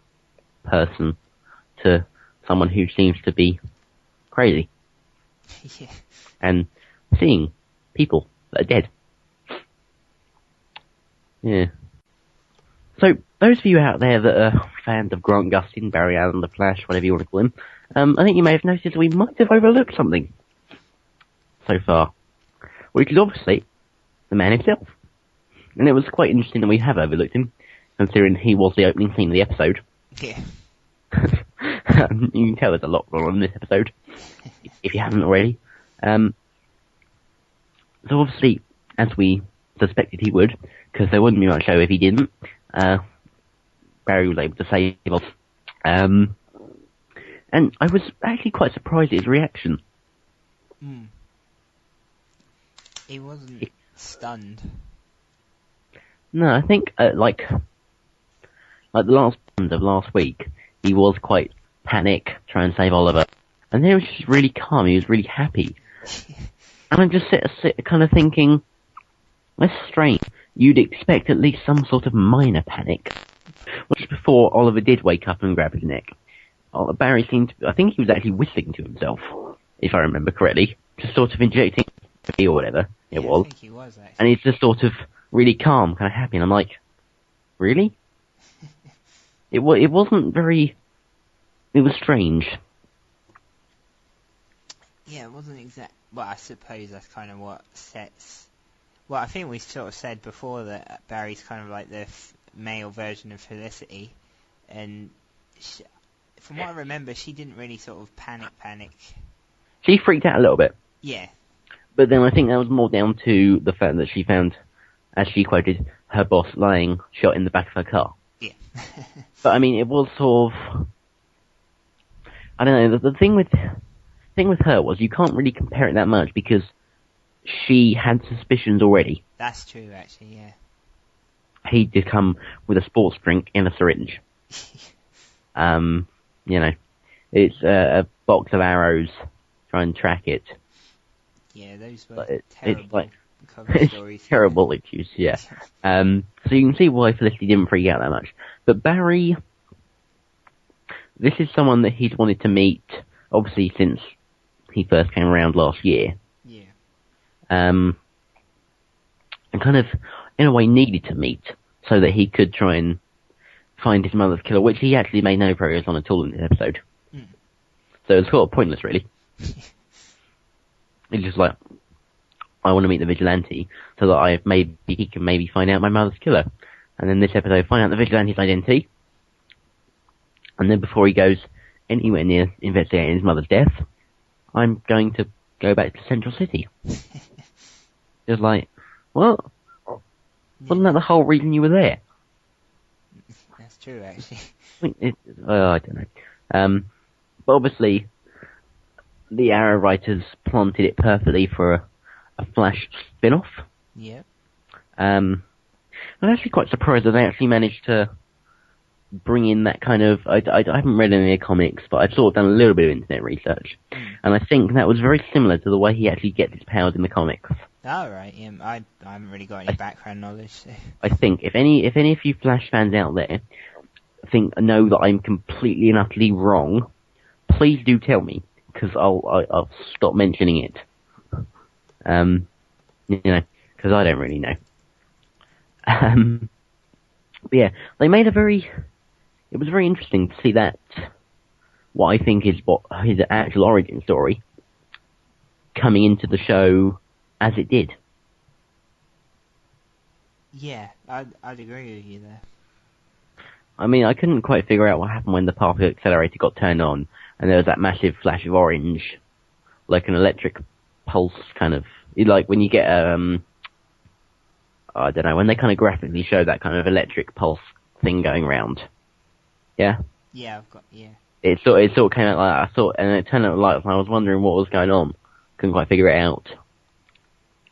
person to someone who seems to be crazy. Yeah. And seeing people that are dead. Yeah. So, those of you out there that are fans of Grant Gustin, Barry Allen, The Flash, whatever you want to call him, I think you may have noticed we might have overlooked something so far, which is obviously the man himself. And it was quite interesting that we have overlooked him, considering he was the opening scene of the episode. Yeah. You can tell there's a lot going on in this episode, if you haven't already. So obviously, as we suspected he would, because there wouldn't be much show if he didn't, Barry was able to save us. And I was actually quite surprised at his reaction. He wasn't stunned. No, I think, like the last end of last week, he was quite panic, trying to save Oliver. And then he was just really calm, he was really happy. And I'm just kind of thinking, that's strange. You'd expect at least some sort of minor panic. Just before Oliver did wake up and grab his neck, Barry seemed to, I think he was actually whistling to himself, if I remember correctly, just sort of injecting or whatever it was. I think he was, actually. And he's just sort of really calm, kind of happy, and I'm like, really? It wasn't very, it was strange. Yeah, it wasn't exact. Well, I suppose that's kind of what sets. Well, I think we sort of said before that Barry's kind of like the male version of Felicity, and from what I remember, she didn't really sort of panic. she freaked out a little bit. Yeah. But then I think that was more down to the fact that she found, as she quoted, her boss lying shot in the back of her car. Yeah. But I mean, it was sort of, I don't know, the thing with her was you can't really compare it that much because she had suspicions already. That's true, actually, yeah. He'd just come with a sports drink in a syringe. You know, it's a box of arrows. Try and track it. Yeah, those were terrible. It's like, cover stories. Terrible issues, yeah. So you can see why Felicity didn't freak out that much. But Barry, this is someone that he's wanted to meet, obviously, since he first came around last year. Yeah. And kind of, in a way, needed to meet so that he could try and find his mother's killer, which he actually made no progress on at all in this episode. Mm. So it's sort of pointless, really. It's just like, I want to meet the vigilante so that he can maybe find out my mother's killer. And then this episode, find out the vigilante's identity. And then before he goes anywhere near investigating his mother's death, I'm going to go back to Central City. Just like, what? Wasn't that the whole reason you were there? That's true, actually. I don't know. But obviously, the Arrow writers planted it perfectly for a Flash spin-off. Yeah. I'm actually quite surprised that they actually managed to bring in that kind of... I haven't read any of the comics, but I've sort of done a little bit of internet research. And I think that was very similar to the way he actually gets his powers in the comics. Oh, right, yeah. I haven't really got any background knowledge. So. I think, if any of you Flash fans out there know that I'm completely and utterly wrong, please do tell me, because I'll stop mentioning it. Because I don't really know. But yeah, they made it was very interesting to see that, what I think is what his actual origin story, coming into the show as it did. Yeah, I'd agree with you there. I mean, I couldn't quite figure out what happened when the particle accelerator got turned on, and there was that massive flash of orange, like an electric pulse kind of, like when you get, I don't know, when they kind of graphically show that kind of electric pulse thing going round. Yeah? Yeah, yeah. It sort of came out like that, and it turned out like, I was wondering what was going on. Couldn't quite figure it out.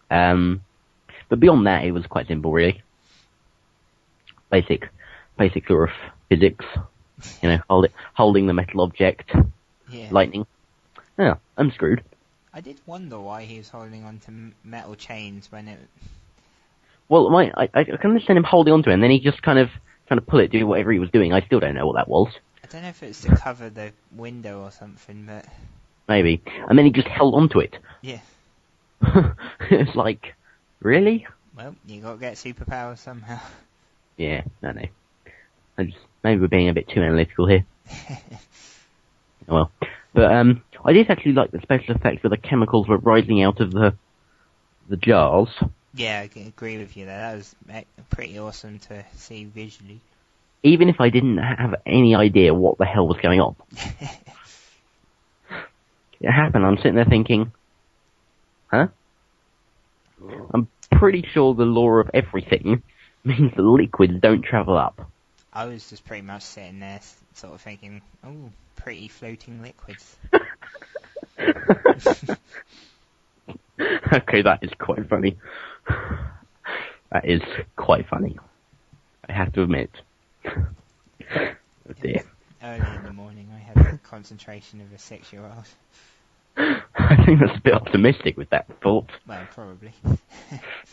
But beyond that, it was quite simple, really. Basic sort of physics. Holding the metal object. Yeah. Lightning. Yeah, I'm screwed. I did wonder why he was holding on to metal chains when it... Well, I can understand him holding onto it, and then he just kind of trying to pull it, do whatever he was doing. I still don't know what that was. I don't know if it's to cover the window or something, but... Maybe. And then he just held onto it. Yeah. It's like, really? Well, you gotta get superpowers somehow. Yeah, I know. Maybe we're being a bit too analytical here. Well, but I did actually like the special effects where the chemicals were rising out of the jars. Yeah, I agree with you there. That was pretty awesome to see visually. Even if I didn't have any idea what the hell was going on. It happened, I'm sitting there thinking, huh? I'm pretty sure the law of everything means that liquids don't travel up. I was just pretty much sitting there sort of thinking, oh, pretty floating liquids. Okay, that is quite funny. That is quite funny. I have to admit. Oh dear. Early in the morning, I had the concentration of a 6-year-old. I think that's a bit optimistic with that thought. Well, probably.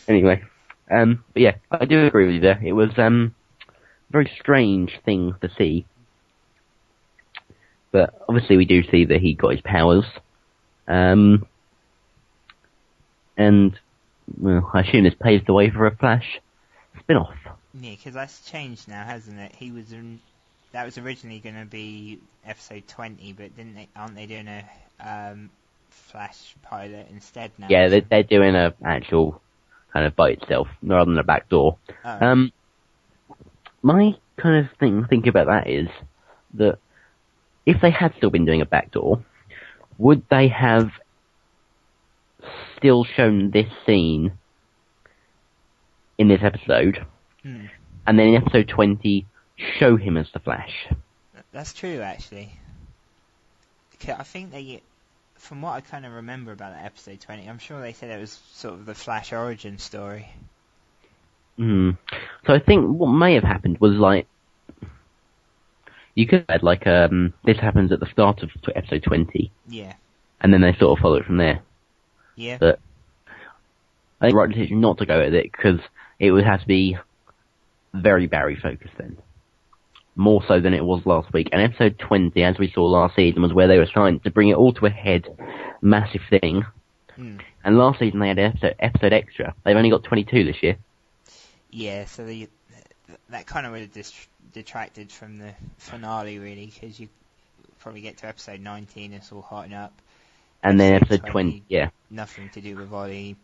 Anyway, but yeah, I do agree with you there. It was a very strange thing to see. But obviously we do see that he got his powers. And, well, I assume this paves the way for a Flash spin-off. Yeah, because that's changed now, hasn't it? That was originally going to be episode 20, but aren't they doing a Flash pilot instead now? Yeah, they're doing a actual kind of by itself, rather than a backdoor. Oh. My kind of thinking about that is that if they had still been doing a backdoor, would they have still shown this scene in this episode, and then in episode 20, show him as the Flash. That's true, actually. I think they, from what I kind of remember about that episode 20, I'm sure they said it was sort of the Flash origin story. So I think what may have happened was like, you could have had like, this happens at the start of episode 20. Yeah. And then they sort of follow it from there. Yeah. But I think the right decision not to go with it, because it would have to be very Barry focused then. More so than it was last week. And episode 20, as we saw last season, was where they were trying to bring it all to a head. Massive thing. And last season they had episode extra. They've only got 22 this year. Yeah, so that kind of would have detracted from the finale, really, because you probably get to episode 19, it's all hotting up. And then episode 20, yeah. Nothing to do with Ollie.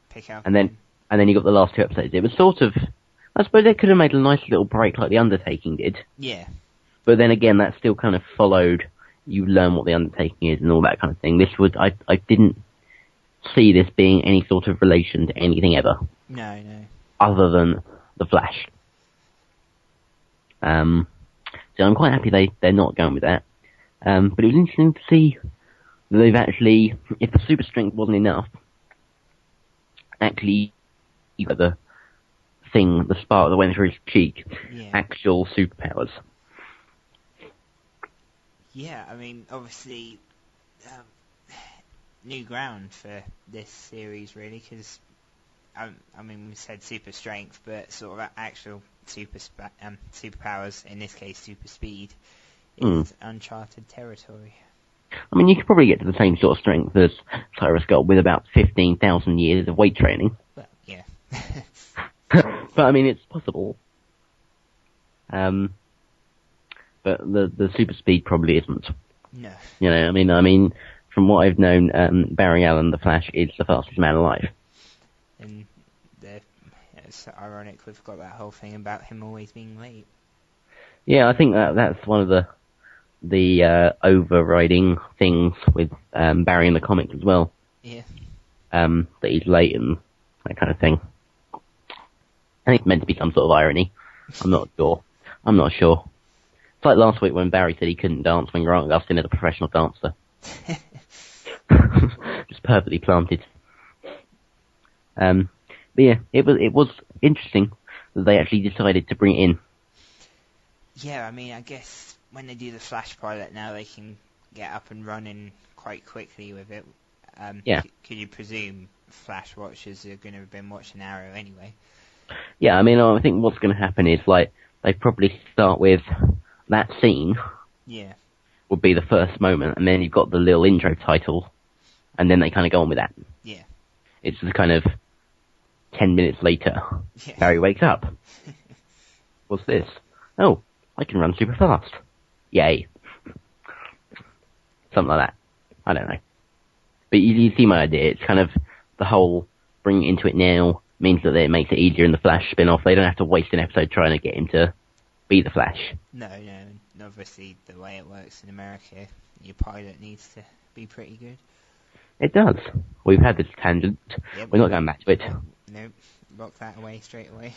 Pick up. And then you got the last 2 episodes. It was sort of, I suppose they could have made a nice little break like The Undertaking did. Yeah. But then again, that still kind of followed, you learn what The Undertaking is and all that kind of thing. This was, I didn't see this being any sort of relation to anything ever. No. Other than The Flash. So I'm quite happy they're not going with that. But it was interesting to see that they've actually, if the super strength wasn't enough, actually you got the thing, the spark that went through his cheek, actual superpowers. Yeah, I mean, obviously, new ground for this series, really, because, I mean, we said super strength, but sort of actual superpowers, in this case super speed, is uncharted territory. I mean, you could probably get to the same sort of strength as Cyrus got with about 15,000 years of weight training. Well, yeah. But I mean, it's possible. But the super speed probably isn't. No. You know, I mean, from what I've known, Barry Allen, the Flash, is the fastest man alive. And it's ironic we've got that whole thing about him always being late. Yeah, I think that's one of the overriding things with Barry in the comics as well. Yeah. That he's late and that kind of thing. I think it's meant to be some sort of irony. I'm not sure. It's like last week when Barry said he couldn't dance when Grant Gustin is a professional dancer. Just perfectly planted. But yeah, it was interesting that they actually decided to bring it in. Yeah, I mean, I guess when they do the Flash pilot now, they can get up and running quite quickly with it. Yeah. Could you presume Flash watchers are going to have been watching Arrow anyway? Yeah, I mean, I think what's going to happen is, like, they probably start with that scene. Yeah. Would be the first moment, and then you've got the little intro title, and then they kind of go on with that. Yeah. It's the kind of 10 minutes later, Barry wakes up. What's this? Oh, I can run super fast. Yay. Something like that. I don't know. But you see my idea. It's kind of the whole bring it into it now means that it makes it easier in the Flash spin-off. They don't have to waste an episode trying to get him to be the Flash. No. And obviously, the way it works in America, your pilot needs to be pretty good. It does. We've had this tangent. Yep. We're not going back to it. Nope. Lock that away straight away.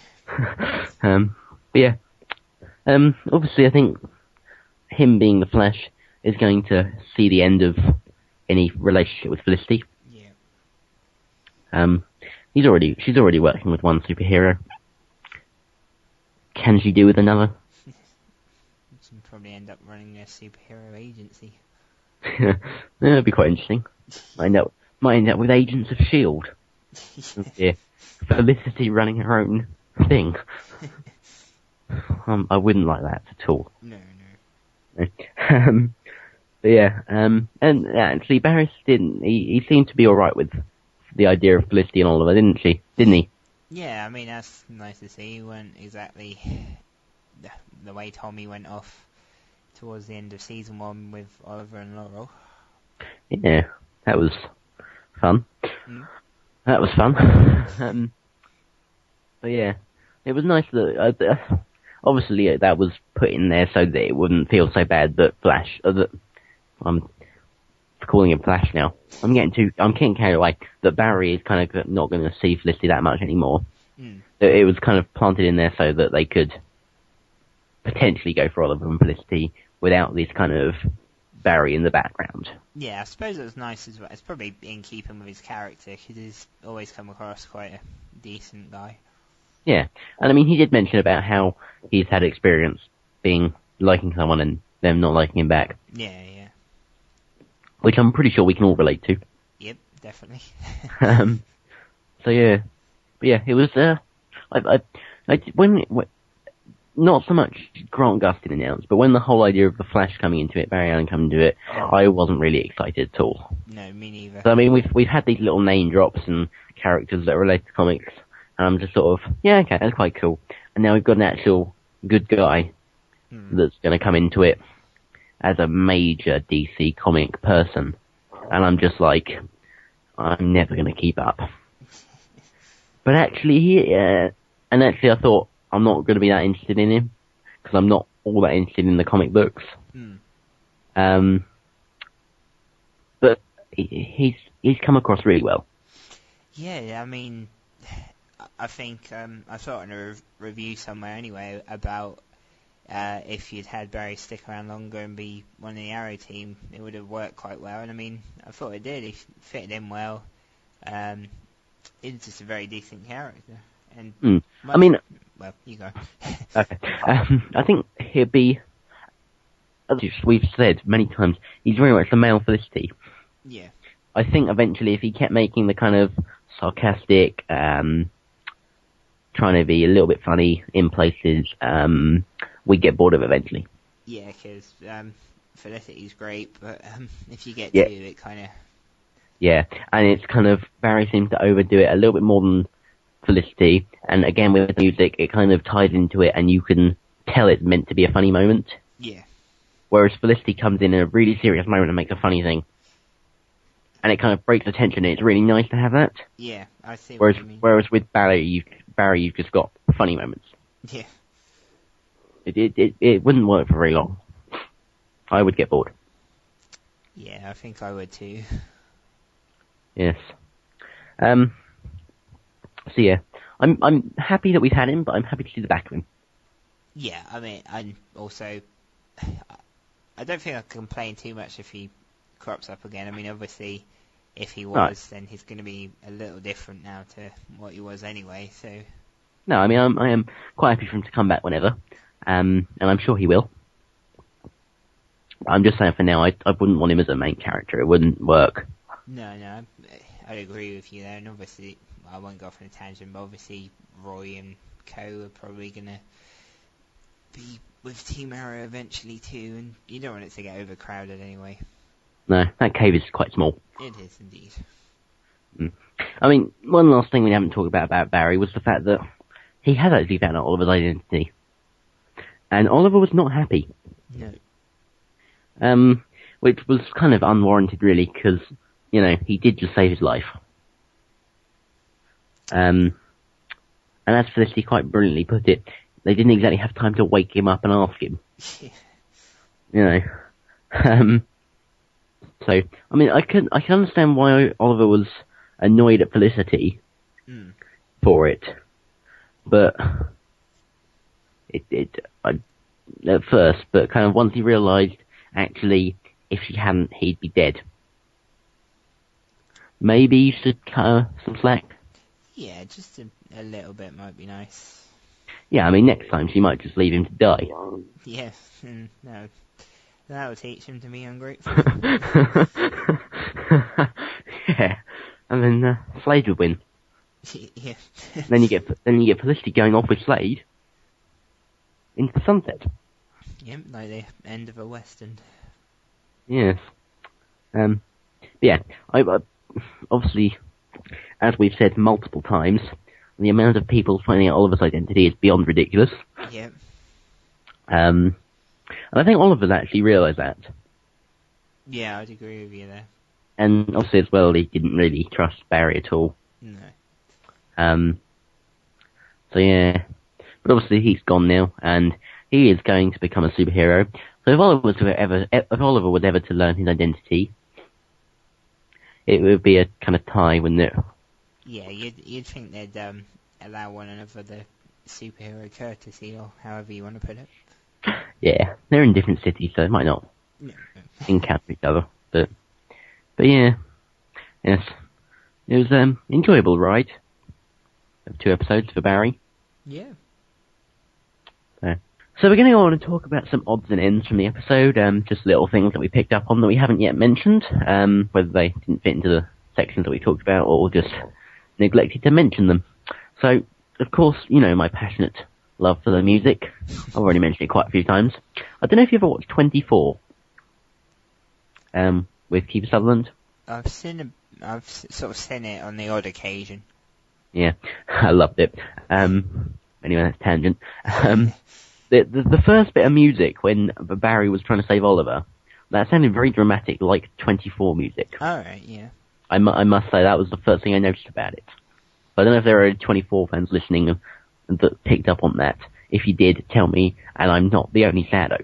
But yeah. Obviously, I think him being the Flash is going to see the end of any relationship with Felicity. Yeah. She's already working with one superhero. Can she do with another? She'll probably end up running a superhero agency. That'd be quite interesting. Might end up with Agents of S.H.I.E.L.D. Yeah. Felicity running her own thing. I wouldn't like that at all. No. But yeah, and actually Barris didn't, he seemed to be alright with the idea of Felicity and Oliver, didn't he? Yeah, I mean, that's nice to see. He weren't exactly the way Tommy went off towards the end of season 1 with Oliver and Laurel. Yeah, that was fun. That was fun. But yeah, it was nice that, obviously that was put in there so that it wouldn't feel so bad that Flash, I'm calling him Flash now. I'm getting carried away that Barry is kind of not going to see Felicity that much anymore. It was kind of planted in there so that they could potentially go for Oliver and Felicity without this kind of Barry in the background. Yeah, I suppose it was nice as well. It's probably in keeping with his character, because he's always come across quite a decent guy. Yeah, and I mean, he did mention about how he's had experience liking someone and them not liking him back. Yeah. Which I'm pretty sure we can all relate to. Yep, definitely. So yeah, but yeah, it was, when not so much Grant Gustin announced, but when the whole idea of the Flash coming into it, Barry Allen coming into it, I wasn't really excited at all. No, me neither. So I mean, we've had these little name drops and characters that relate to comics, and I'm just sort of, yeah, okay, that's quite cool. And now we've got an actual good guy that's going to come into it as a major DC comic person, and I'm just like, I'm never going to keep up. But actually, I thought I'm not going to be that interested in him, because I'm not all that interested in the comic books. But he's come across really well. Yeah, I mean, I think I saw it in a review somewhere anyway about if you'd had Barry stick around longer and be one of the Arrow team, it would have worked quite well. And I mean, I thought it did. He fitted in well. He's just a very decent character. And I mean, well, you go. Okay. I think he'll be, as we've said many times, he's very much the male Felicity. Yeah. I think eventually, if he kept making the kind of sarcastic, trying to be a little bit funny in places, we'd get bored of it eventually. Yeah, because Felicity's great, but if you get to it, kind of... Yeah, and it's kind of, Barry seems to overdo it a little bit more than Felicity, and again with the music, it kind of ties into it, and you can tell it's meant to be a funny moment. Yeah. Whereas Felicity comes in a really serious moment and makes a funny thing. And it kind of breaks the tension, and it's really nice to have that. Yeah, I see what you mean. Whereas with Barry, you've just got funny moments. Yeah. It wouldn't work for very long. I would get bored. Yeah, I think I would too. Yes. So yeah, I'm happy that we've had him, but I'm happy to see the back of him. Yeah, I mean, and also, I don't think I can complain too much if he crops up again. I mean, obviously, if he was, then he's going to be a little different now to what he was anyway. So. No, I mean, I am quite happy for him to come back whenever, and I'm sure he will. I'm just saying for now, I wouldn't want him as a main character. It wouldn't work. No, I'd agree with you there, and obviously, I won't go off on a tangent, but obviously, Roy and Co are probably going to be with Team Arrow eventually too, and you don't want it to get overcrowded anyway. No, that cave is quite small. It is indeed. I mean, one last thing we haven't talked about Barry was the fact that he has actually found out Oliver's identity. And Oliver was not happy. No. Which was kind of unwarranted really, because, you know, he did just save his life. And as Felicity quite brilliantly put it, they didn't exactly have time to wake him up and ask him. You know. So, I mean, I can understand why Oliver was annoyed at Felicity for it, but at first, but kind of once he realised, actually, if she hadn't, he'd be dead. Maybe you should cut her some slack. Yeah, just a little bit might be nice. Yeah, I mean, next time she might just leave him to die. Yeah, no. That will teach him to be ungrateful. Yeah, and then Slade would win. Yeah. Then you get Felicity going off with Slade into the sunset. Yep, like the end of a western. Yes. Yeah, I obviously, as we've said multiple times, the amount of people finding out Oliver's identity is beyond ridiculous. Yep. And I think Oliver's actually realised that. Yeah, I'd agree with you there. And obviously as well, he didn't really trust Barry at all. No. So yeah. But obviously he's gone now, and he is going to become a superhero. So if Oliver was ever to learn his identity, it would be a kind of tie, wouldn't it? Yeah, you'd think they'd allow one another the superhero courtesy, or however you want to put it. Yeah, they're in different cities, so it might not No. encounter each other. But yeah, yes, it was enjoyable ride of 2 episodes for Barry. Yeah. So we're going to go on and talk about some odds and ends from the episode, just little things that we picked up on that we haven't yet mentioned, whether they didn't fit into the sections that we talked about or just neglected to mention them. So, of course, you know my passionate love for the music. I've already mentioned it quite a few times. I don't know if you ever watched 24, with Kiefer Sutherland. I've sort of seen it on the odd occasion. Yeah, I loved it. Anyway, that's tangent. The first bit of music when Barry was trying to save Oliver, that sounded very dramatic, like 24 music. Alright, yeah. I must say that was the first thing I noticed about it. I don't know if there are 24 fans listening that picked up on that. If you did, tell me, and I'm not the only sado.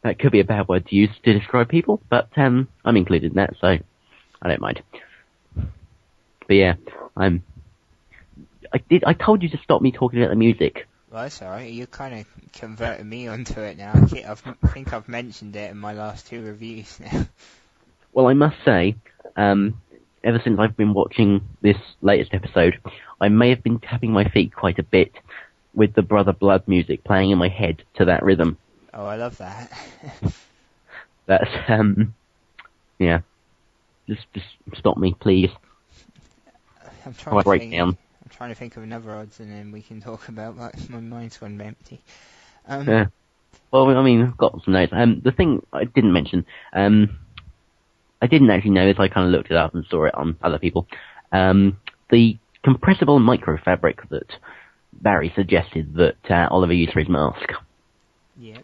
That could be a bad word to use to describe people, but I'm included in that, so I don't mind. But yeah, I told you to stop me talking about the music. Well, that's alright. You kind of converted me onto it now. I think I've mentioned it in my last 2 reviews now. Well, I must say, ever since I've been watching this latest episode, I may have been tapping my feet quite a bit with the Brother Blood music playing in my head to that rhythm. Oh, I love that. That's, yeah. Just stop me, please. I'm trying to think of another odds, and then we can talk about, like, my mind's gone empty. Yeah. Well, I mean, I've got some notes. The thing I didn't mention, I didn't actually know this, I kind of looked it up and saw it on other people. The compressible microfabric that Barry suggested that Oliver used for his mask. Yeah.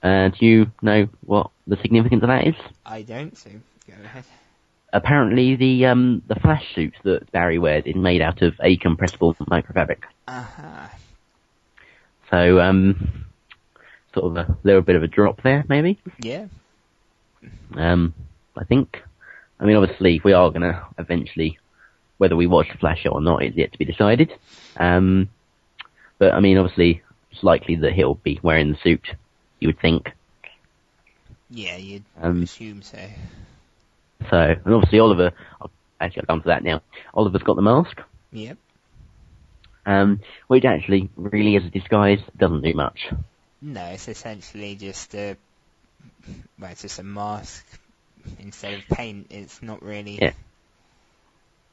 Do you know what the significance of that is? I don't, so go ahead. Apparently the flash suit that Barry wears is made out of a compressible microfabric. Uh-huh. So, sort of a little bit of a drop there, maybe? Yeah. I think. I mean, obviously, we are gonna eventually, whether we watch the Flash show or not, is yet to be decided. But I mean, obviously, it's likely that he'll be wearing the suit, you would think. Yeah, you'd assume so. So, and obviously Oliver, I'll come to that now. Oliver's got the mask. Yep. Which actually, really as a disguise, doesn't do much. No, it's essentially just it's just a mask instead of paint. It's not really. Yeah.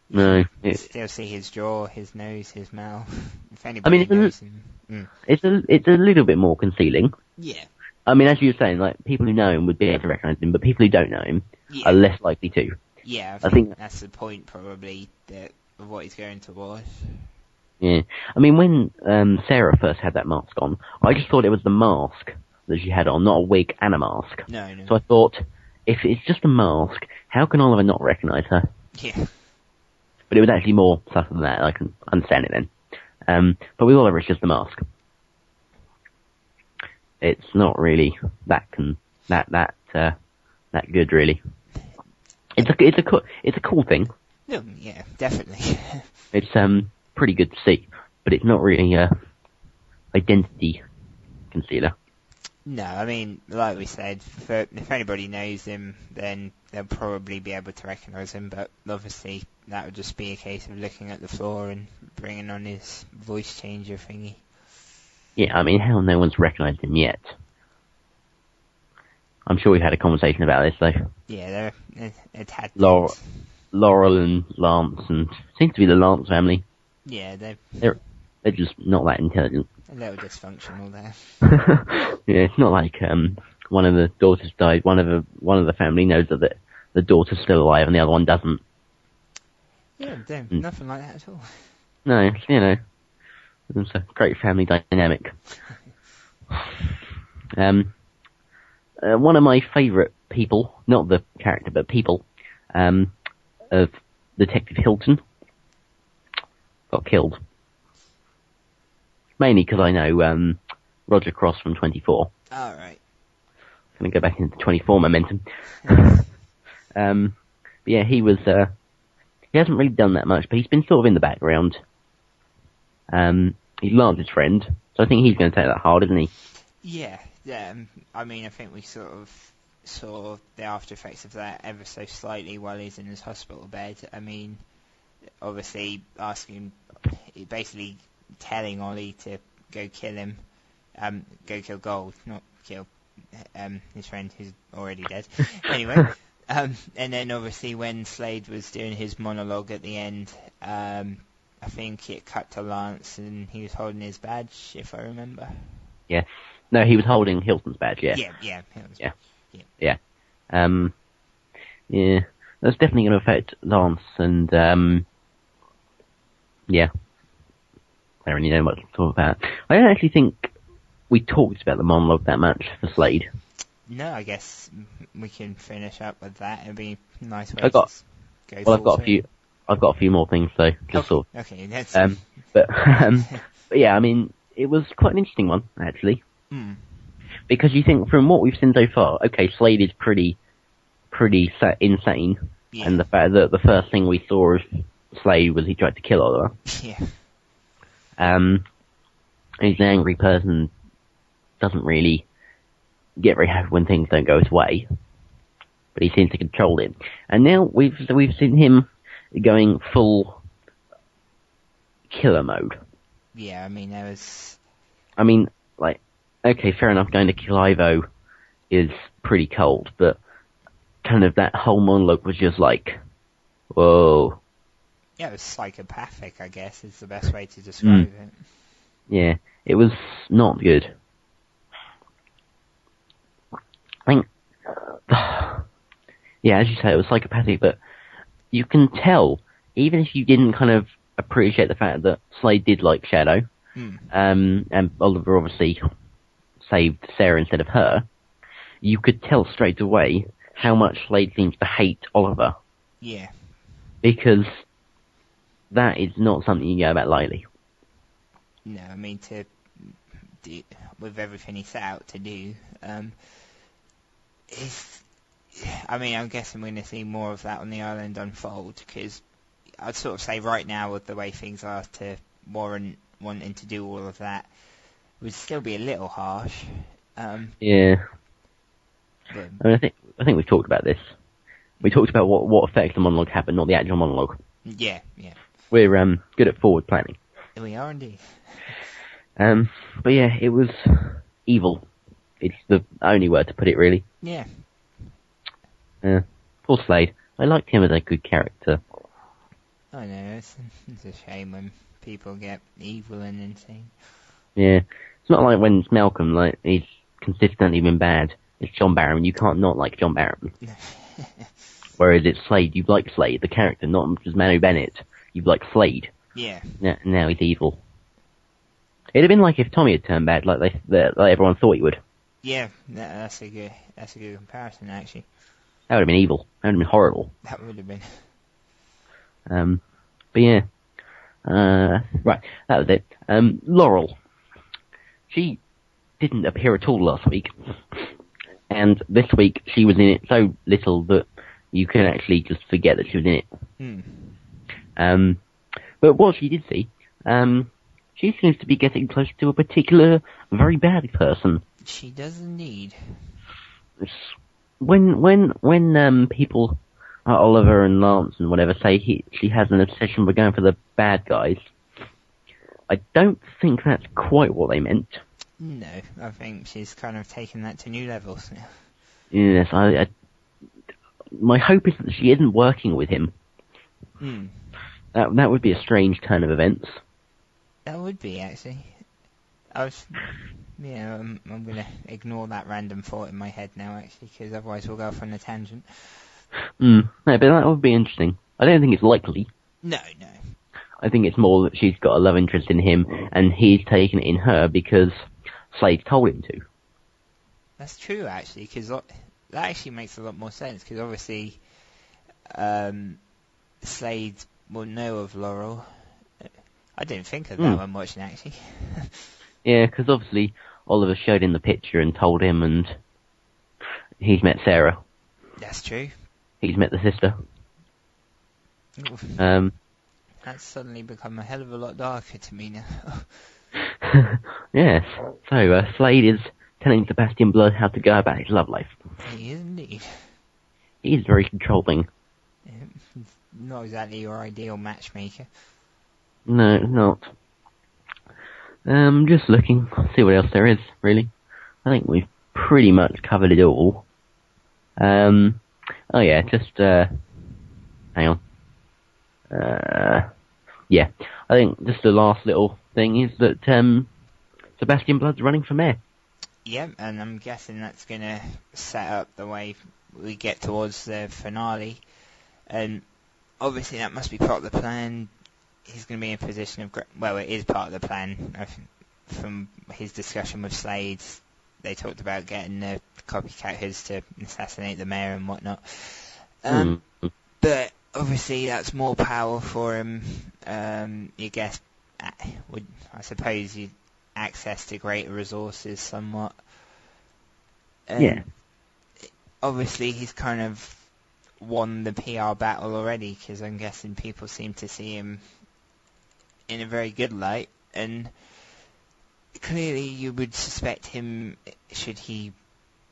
No. You still see his jaw, his nose, his mouth. If anybody knows him. It's a little bit more concealing. Yeah. I mean, as you were saying, like, people who know him would be able to recognise him, but people who don't know him are less likely to. Yeah, I think that's the point, probably, of what he's going towards. Yeah. I mean, when Sarah first had that mask on, I just thought it was the mask that she had on, not a wig and a mask. No. So I thought, if it's just a mask, how can Oliver not recognise her? Yeah. But it was actually more subtle than that, I can understand it then. But with Oliver, it's just a mask. It's not really that good, really. It's a cool thing. No, yeah, definitely. It's pretty good to see, but it's not really identity concealer. No, I mean, like we said, if anybody knows him, then they'll probably be able to recognise him, but obviously that would just be a case of looking at the floor and bringing on his voice changer thingy. Yeah, I mean, hell, no one's recognised him yet. I'm sure we've had a conversation about this, though. Yeah, it had... Laurel and Lance, and seems to be the Lance family. Yeah, they're just not that intelligent. A little dysfunctional there. Yeah, it's not like one of the daughters died. One of the family knows that the daughter's still alive, and the other one doesn't. Yeah, nothing like that at all. No, you know, it's a great family dynamic. One of my favourite people, not the character, but people, of Detective Hilton, got killed. Mainly because I know Roger Cross from 24. Alright. Gonna go back into 24 momentum. But yeah, he was, he hasn't really done that much, but he's been sort of in the background. He's Lance's friend, so I think he's going to take that hard, isn't he? Yeah, yeah. I mean, I think we sort of saw the after effects of that ever so slightly while he's in his hospital bed. I mean, obviously basically telling Ollie to go kill him, go kill Gold, not kill his friend who's already dead. Anyway, and then obviously when Slade was doing his monologue at the end, I think it cut to Lance and he was holding his badge, if I remember. Yeah. No, he was holding Hilton's badge, yeah. Yeah. Yeah. Yeah. That's definitely going to affect Lance, and, yeah. I don't really know much to talk about. I don't actually think we talked about the monologue that much for Slade. No, I guess we can finish up with that. It'd be a nice way I've got a few more things, though. Okay, that's... But yeah, I mean, it was quite an interesting one, actually. Because you think, from what we've seen so far, okay, Slade is pretty insane, and the fact that the first thing we saw of Slade was he tried to kill Oliver. Yeah. He's an angry person, doesn't really get very happy when things don't go his way, but he seems to control it. And now we've seen him going full killer mode. Yeah, I mean, okay, fair enough, going to kill Ivo is pretty cold, but kind of that whole monologue was just like, whoa. Yeah, it was psychopathic, I guess, is the best way to describe it. Yeah, it was not good. I think, yeah, as you say, it was psychopathic, but you can tell, even if you didn't kind of appreciate the fact that Slade did like Shadow, and Oliver obviously saved Sarah instead of her, you could tell straight away how much Slade seems to hate Oliver. Yeah. Because that is not something you go about lightly. No, I mean, with everything he set out to do, I'm guessing we're going to see more of that on the island unfold, because I'd sort of say right now, with the way things are, to warrant wanting to do all of that would still be a little harsh. Yeah. I think we've talked about this. We talked about what effects the monologue had, but not the actual monologue. Yeah. We're good at forward planning. We are indeed. But yeah, it was evil. It's the only word to put it, really. Yeah. Poor Slade. I liked him as a good character. I know, it's a shame when people get evil and insane. Yeah. It's not like when it's Malcolm, like, he's consistently been bad. It's John Barron, you can't not like John Barron. Whereas it's Slade, you like Slade, the character, not just Manu Bennett. You like Slade. Yeah. Now he's evil. It'd have been like if Tommy had turned bad, like everyone thought he would. Yeah, that's a good comparison, actually. That would have been evil. That would have been horrible. That would have been. But yeah. Right, that was it. Laurel. She didn't appear at all last week. And this week she was in it so little that you can actually just forget that she was in it. But what she did see, she seems to be getting close to a particular very bad person. She does indeed. When people, Oliver and Lance and whatever, say she has an obsession with going for the bad guys, I don't think that's quite what they meant. No, I think she's kind of taken that to new levels. Yes, my hope is that she isn't working with him. That would be a strange turn of events. That would be, actually. I'm going to ignore that random thought in my head now, actually, because otherwise we'll go off on a tangent. No, but that would be interesting. I don't think it's likely. No. I think it's more that she's got a love interest in him, and he's taken it in her because Slade told him to. That's true, actually, because that actually makes a lot more sense, because obviously Slade will know of Laurel. I didn't think of that when watching, actually. Yeah, because obviously Oliver showed him the picture and told him, and he's met Sarah. That's true. he's met the sister. That's suddenly become a hell of a lot darker to me now. Yes. So, Slade is telling Sebastian Blood how to go about his love life. He is indeed. He is very controlling. Not exactly your ideal matchmaker. No, not. Just looking, see what else there is, really. I think we've pretty much covered it all. Oh yeah, just, hang on. Yeah, I think just the last little thing is that, Sebastian Blood's running for mayor. Yep, and I'm guessing that's gonna set up the way we get towards the finale. And obviously that must be part of the plan. He's going to be in a position of... Well, it is part of the plan. From his discussion with Slade, they talked about getting the copycat hoods to assassinate the mayor and whatnot. But obviously that's more power for him. You guess, I suppose, access to greater resources somewhat. Yeah. Obviously he's kind of won the PR battle already, because I'm guessing people seem to see him in a very good light, and clearly you would suspect him, should he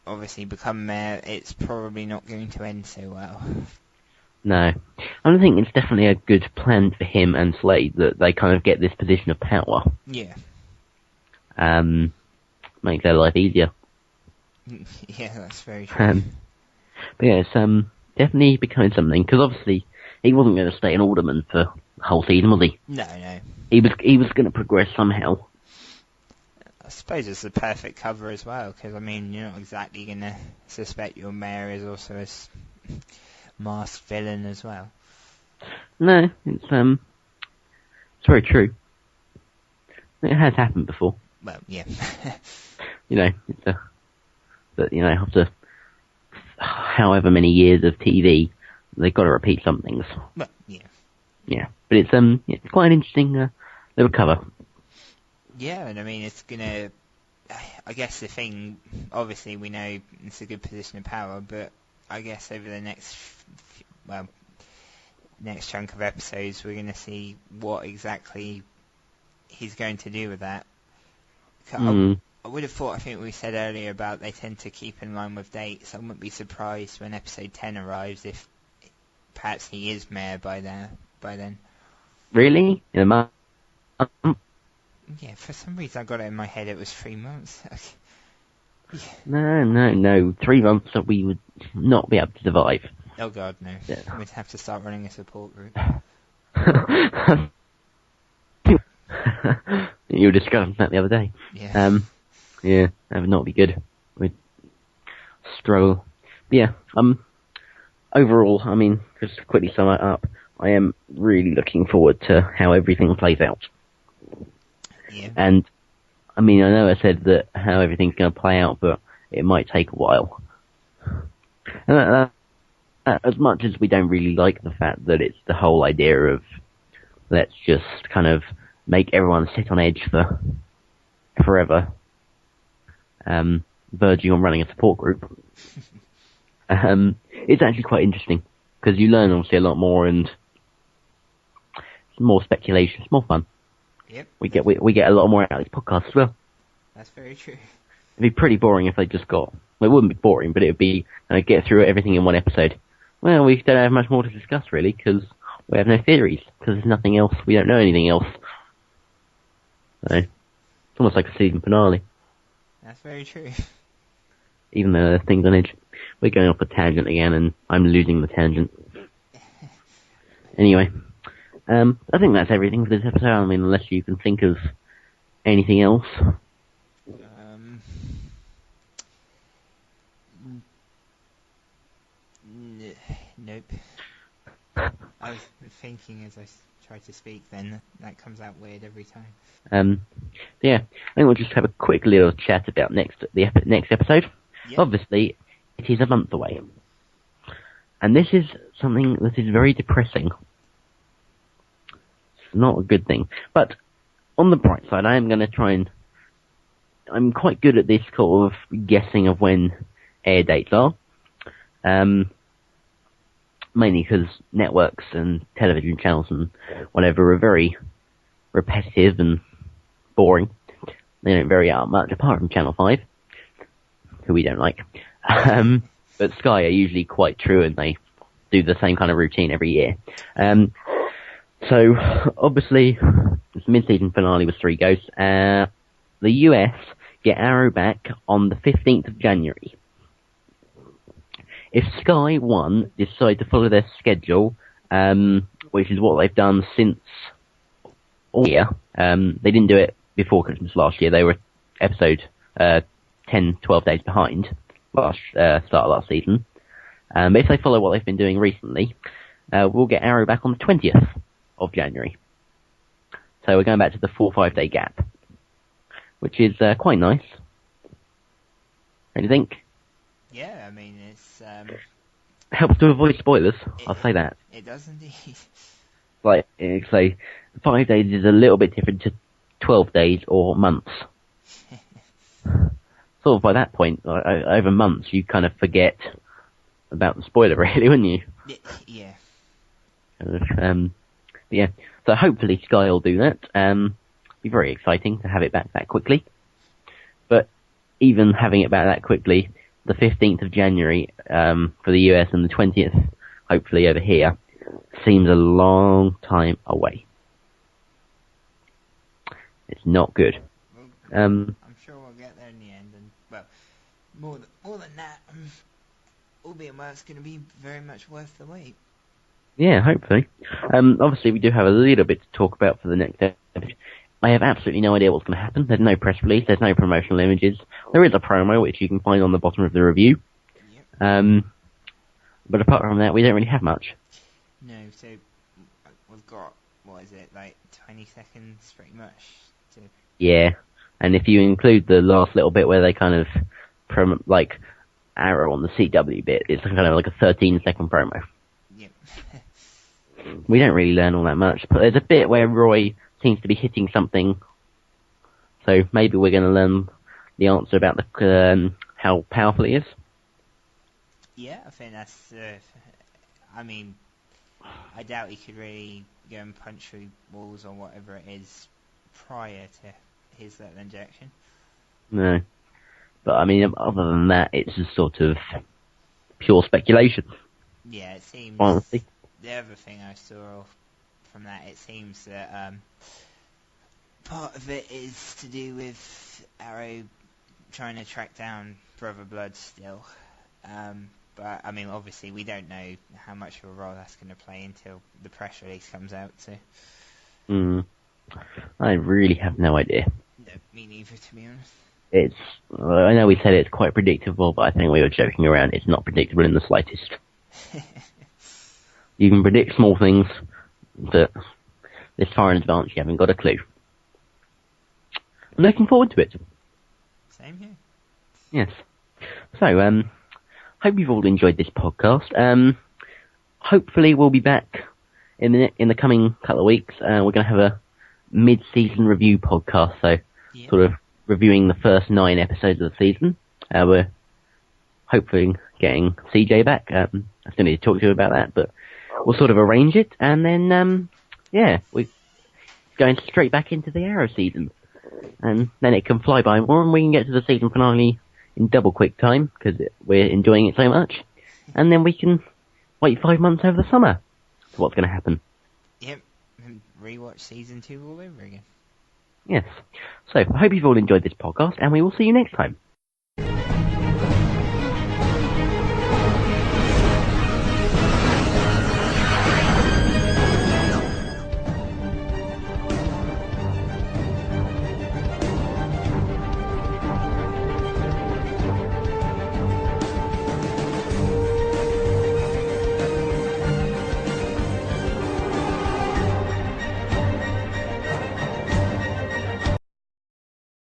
obviously become mayor, it's probably not going to end so well. No. I don't think it's definitely a good plan for him and Slade that they kind of get this position of power. Yeah. Make their life easier. Yeah, that's very true. But yeah, it's definitely becoming something, because obviously he wasn't going to stay an alderman for the whole season, was he? No. He was going to progress somehow. I suppose it's the perfect cover as well, because I mean, you're not exactly going to suspect your mayor is also a masked villain as well. No, it's very true. It has happened before. Well, yeah. But after however many years of TV, they've got to repeat some things. Well, yeah. Yeah, but it's quite an interesting little cover. Yeah, and I mean, it's gonna... I guess the thing, obviously we know it's a good position of power, but I guess over the next chunk of episodes, we're gonna see what exactly he's going to do with that. I would have thought, I think we said earlier about they tend to keep in line with dates. I wouldn't be surprised when episode 10 arrives if perhaps he is mayor by then. Really? In a month? Yeah, for some reason I got it in my head it was 3 months. Yeah. No. 3 months that we would not be able to survive. Oh god, no. Yeah. We'd have to start running a support group. You were discussing that the other day. Yeah. Yeah, that would not be good. We'd struggle. But yeah, overall, I mean, just to quickly sum it up, I am really looking forward to how everything plays out. Yeah. And, I mean, I know I said that how everything's going to play out, but it might take a while. And as much as we don't really like the fact that it's the whole idea of let's just kind of make everyone sit on edge for forever, verging on running a support group, it's actually quite interesting, because you learn obviously a lot more, and it's more speculation, it's more fun. Yep. We get a lot more out of this podcast as well. That's very true. It'd be pretty boring if they just got... Well, it wouldn't be boring, but it would be get through everything in one episode. Well, we don't have much more to discuss, really, because we have no theories, because there's nothing else, we don't know anything else. So, it's almost like a season finale. That's very true. Even though there's things on edge. We're going off a tangent again, and I'm losing the tangent. Anyway, I think that's everything for this episode. I mean, unless you can think of anything else. Nope. I was thinking as I tried to speak then, that comes out weird every time. Yeah, I think we'll just have a quick little chat about the next episode. Yep. Obviously, it is a month away. And this is something that is very depressing. It's not a good thing. But, on the bright side, I am going to try and... I'm quite good at this sort of guessing of when air dates are. mainly because networks and television channels and whatever are very repetitive and boring. They don't vary out much, apart from Channel 5, who we don't like. But Sky are usually quite true, and they do the same kind of routine every year. So, obviously, this mid-season finale was 3 ghosts. The US get Arrow back on the 15th of January. If Sky 1 decide to follow their schedule, which is what they've done since all year, they didn't do it before Christmas last year. They were episode 10, 12 days behind start of last season. But if they follow what they've been doing recently, we'll get Arrow back on the 20th of January. So we're going back to the 4 or 5 day gap, which is quite nice. Don't you think? Yeah, I mean, it's... helps to avoid spoilers, I'll say that. It does indeed. Like, say, 5 days is a little bit different to 12 days or months. Sort of by that point, over months, you kind of forget about the spoiler, really, wouldn't you? Yeah. Yeah. So hopefully Sky will do that. Be very exciting to have it back that quickly. But even having it back that quickly, the 15th of January for the US and the 20th, hopefully over here, seems a long time away. It's not good. I'm sure we'll get there in the end, and well, more than that, all being well, it's going to be very much worth the wait. Yeah, hopefully. Obviously, we do have a little bit to talk about for the next episode. I have absolutely no idea what's going to happen. There's no press release. There's no promotional images. There is a promo, which you can find on the bottom of the review. Yep. But apart from that, we don't really have much. No, so we've got, what is it, like 20 seconds pretty much? Yeah, and if you include the last little bit where they kind of, like, Arrow on the CW bit, it's kind of like a 13-second promo. Yep. We don't really learn all that much, but there's a bit where Roy seems to be hitting something, so maybe we're going to learn the answer about the how powerful he is. Yeah, I think that's, I mean, I doubt he could really go and punch through walls or whatever it is prior to his little injection. No. But, I mean, other than that, it's just sort of pure speculation. Yeah, it seems... Honestly. The other thing I saw from that, it seems that part of it is to do with Arrow trying to track down Brother Blood still. But, I mean, obviously, we don't know how much of a role that's going to play until the press release comes out, so... I really have no idea. No, me neither, to be honest. I know we said it's quite predictable, but I think we were joking around. It's not predictable in the slightest. You can predict small things, but this far in advance you haven't got a clue. I'm looking forward to it. Same here. Yes. So, hope you've all enjoyed this podcast. Hopefully we'll be back in the coming couple of weeks. We're going to have a mid-season review podcast, so sort of reviewing the first 9 episodes of the season. We're hopefully getting CJ back. I still need to talk to you about that, but we'll sort of arrange it, and then, we're going straight back into the Arrow season. And then it can fly by more, and we can get to the season finale in double quick time, because we're enjoying it so much. And then we can wait 5 months over the summer for what's going to happen. Yep, and rewatch season 2 all over again. Yes. So, I hope you've all enjoyed this podcast, and we will see you next time.